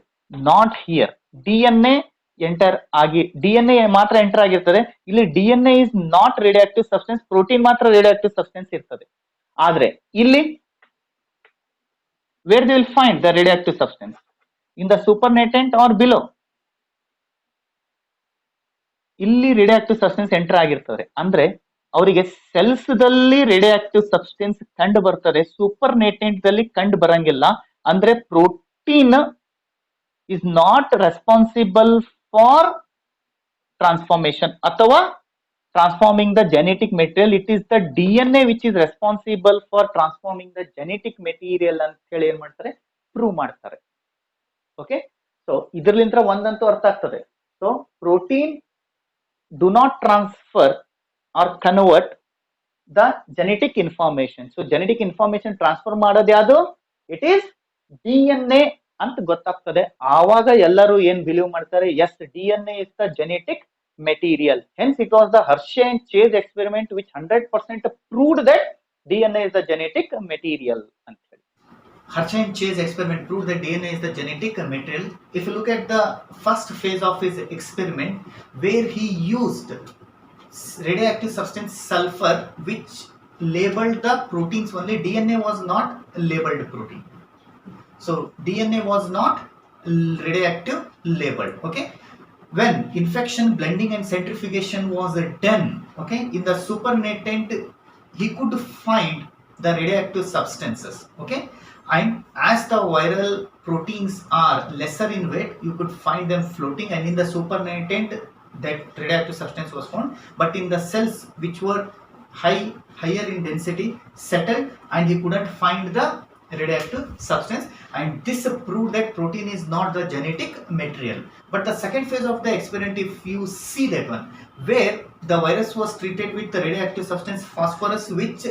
ನಾಟ್ ಹಿಯರ್. ಡಿಎನ್ಎ ಎಂಟರ್ ಆಗಿ, ಡಿಎನ್ಎ ಮಾತ್ರ ಎಂಟರ್ ಆಗಿರ್ತದೆ. ಇಲ್ಲಿ DNA is not radio active substance, protein ಮಾತ್ರ ರೇಡಿಯೋ ಆಕ್ಟಿವ್ ಸಬ್ಸ್ಟೆನ್ಸ್ ಇರ್ತದೆ. ಆದ್ರೆ ಇಲ್ಲಿ where they will find the radioactive substance, in the supernatant or below. ಇಲ್ಲಿ ರೇಡಿಯೋಆಕ್ಟಿವ್ ಸಬ್ಸ್ಟೆನ್ಸ್ ಎಂಟರ್ ಆಗಿರ್ತದೆ ಅಂದ್ರೆ ಅವರಿಗೆ ಸೆಲ್ಸ್ ದಲ್ಲಿ ರೇಡಿಯೋಆಕ್ಟಿವ್ ಸಬ್ಸ್ಟೆನ್ಸ್ ಕಂಡು ಬರ್ತದೆ, ಸೂಪರ್ ನೇಟೆಂಟ್ ದಲ್ಲಿ ಕಂಡು ಬರಂಗಿಲ್ಲ. ಅಂದ್ರೆ protein is not responsible for transformation ಅಥವಾ transforming the genetic material. It is the DNA which is responsible for transforming the genetic material ಅಂತ ಹೇಳಿ ಏನ್ ಮಾಡ್ತಾರೆ, ಪ್ರೂವ್ ಮಾಡ್ತಾರೆ. ಓಕೆ, ಸೊ ಇದ್ರಲಿಂದ ಒಂದಂತೂ ಅರ್ಥ ಆಗ್ತದೆ. So protein do not transfer or convert the genetic information. So genetic information transfer ಮಾಡೋದು ಯಾವುದು, ಇಟ್ ಈಸ್ DNA ಅಂತ ಗೊತ್ತಾಗ್ತದೆ. ಆವಾಗ ಎಲ್ಲರೂ ಏನ್ ಬಿಲೀವ್ ಮಾಡ್ತಾರೆ, as DNA is the genetic material. Hence it was the Hershey and Chase experiment which 100% proved that DNA is the genetic material. Hershey and Chase experiment proved that DNA is the genetic material. If you look at the first phase of his experiment, where he used radioactive substance sulfur which labeled the proteins only, DNA was not labeled protein. So DNA was not radioactive labeled. Okay, when infection, blending and centrifugation was done, okay, in the supernatant he could find the radioactive substances. Okay, and as the viral proteins are lesser in weight, you could find them floating, and in the supernatant that radioactive substance was found, but in the cells which were higher in density settled, and he couldn't find the radioactive substance, and this proved that protein is not the genetic material. But the second phase of the experiment, if you see that one, where the virus was treated with the radioactive substance phosphorus which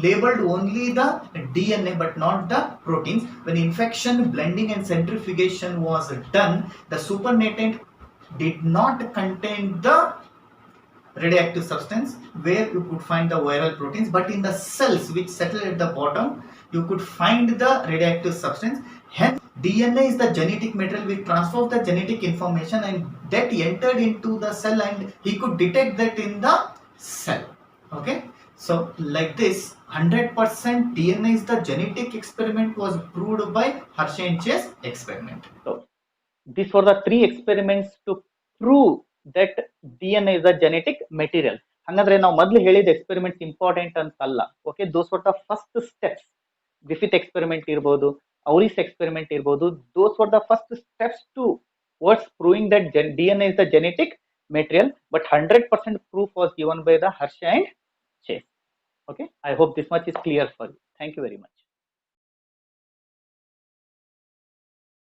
labeled only the DNA but not the proteins, when infection, blending and centrifugation was done, the supernatant did not contain the radioactive substance where you could find the viral proteins, but in the cells which settle at the bottom you could find the radioactive substance. Hence DNA is the genetic material which transfers the genetic information, and that entered into the cell and he could detect that in the cell. Okay, so like this 100% DNA is the genetic experiment was proved by Hershey and Chase experiment. So these were the 3 experiments to prove that DNA is a genetic material. ಹಂಗಂದ್ರೆ ನಾವು ಮೊದಲು ಹೇಳಿದ experiments important ಅಂತಲ್ಲ. Okay, those were the first steps. Griffith experiment ಇರ್ಬೋದು, Avery's experiment ಇರ್ಬೋದು, those were the first steps towards proving that DNA is the genetic material, but 100% proof was given by the Hershey and Chase. Okay, I hope this much is clear for you. Thank you very much.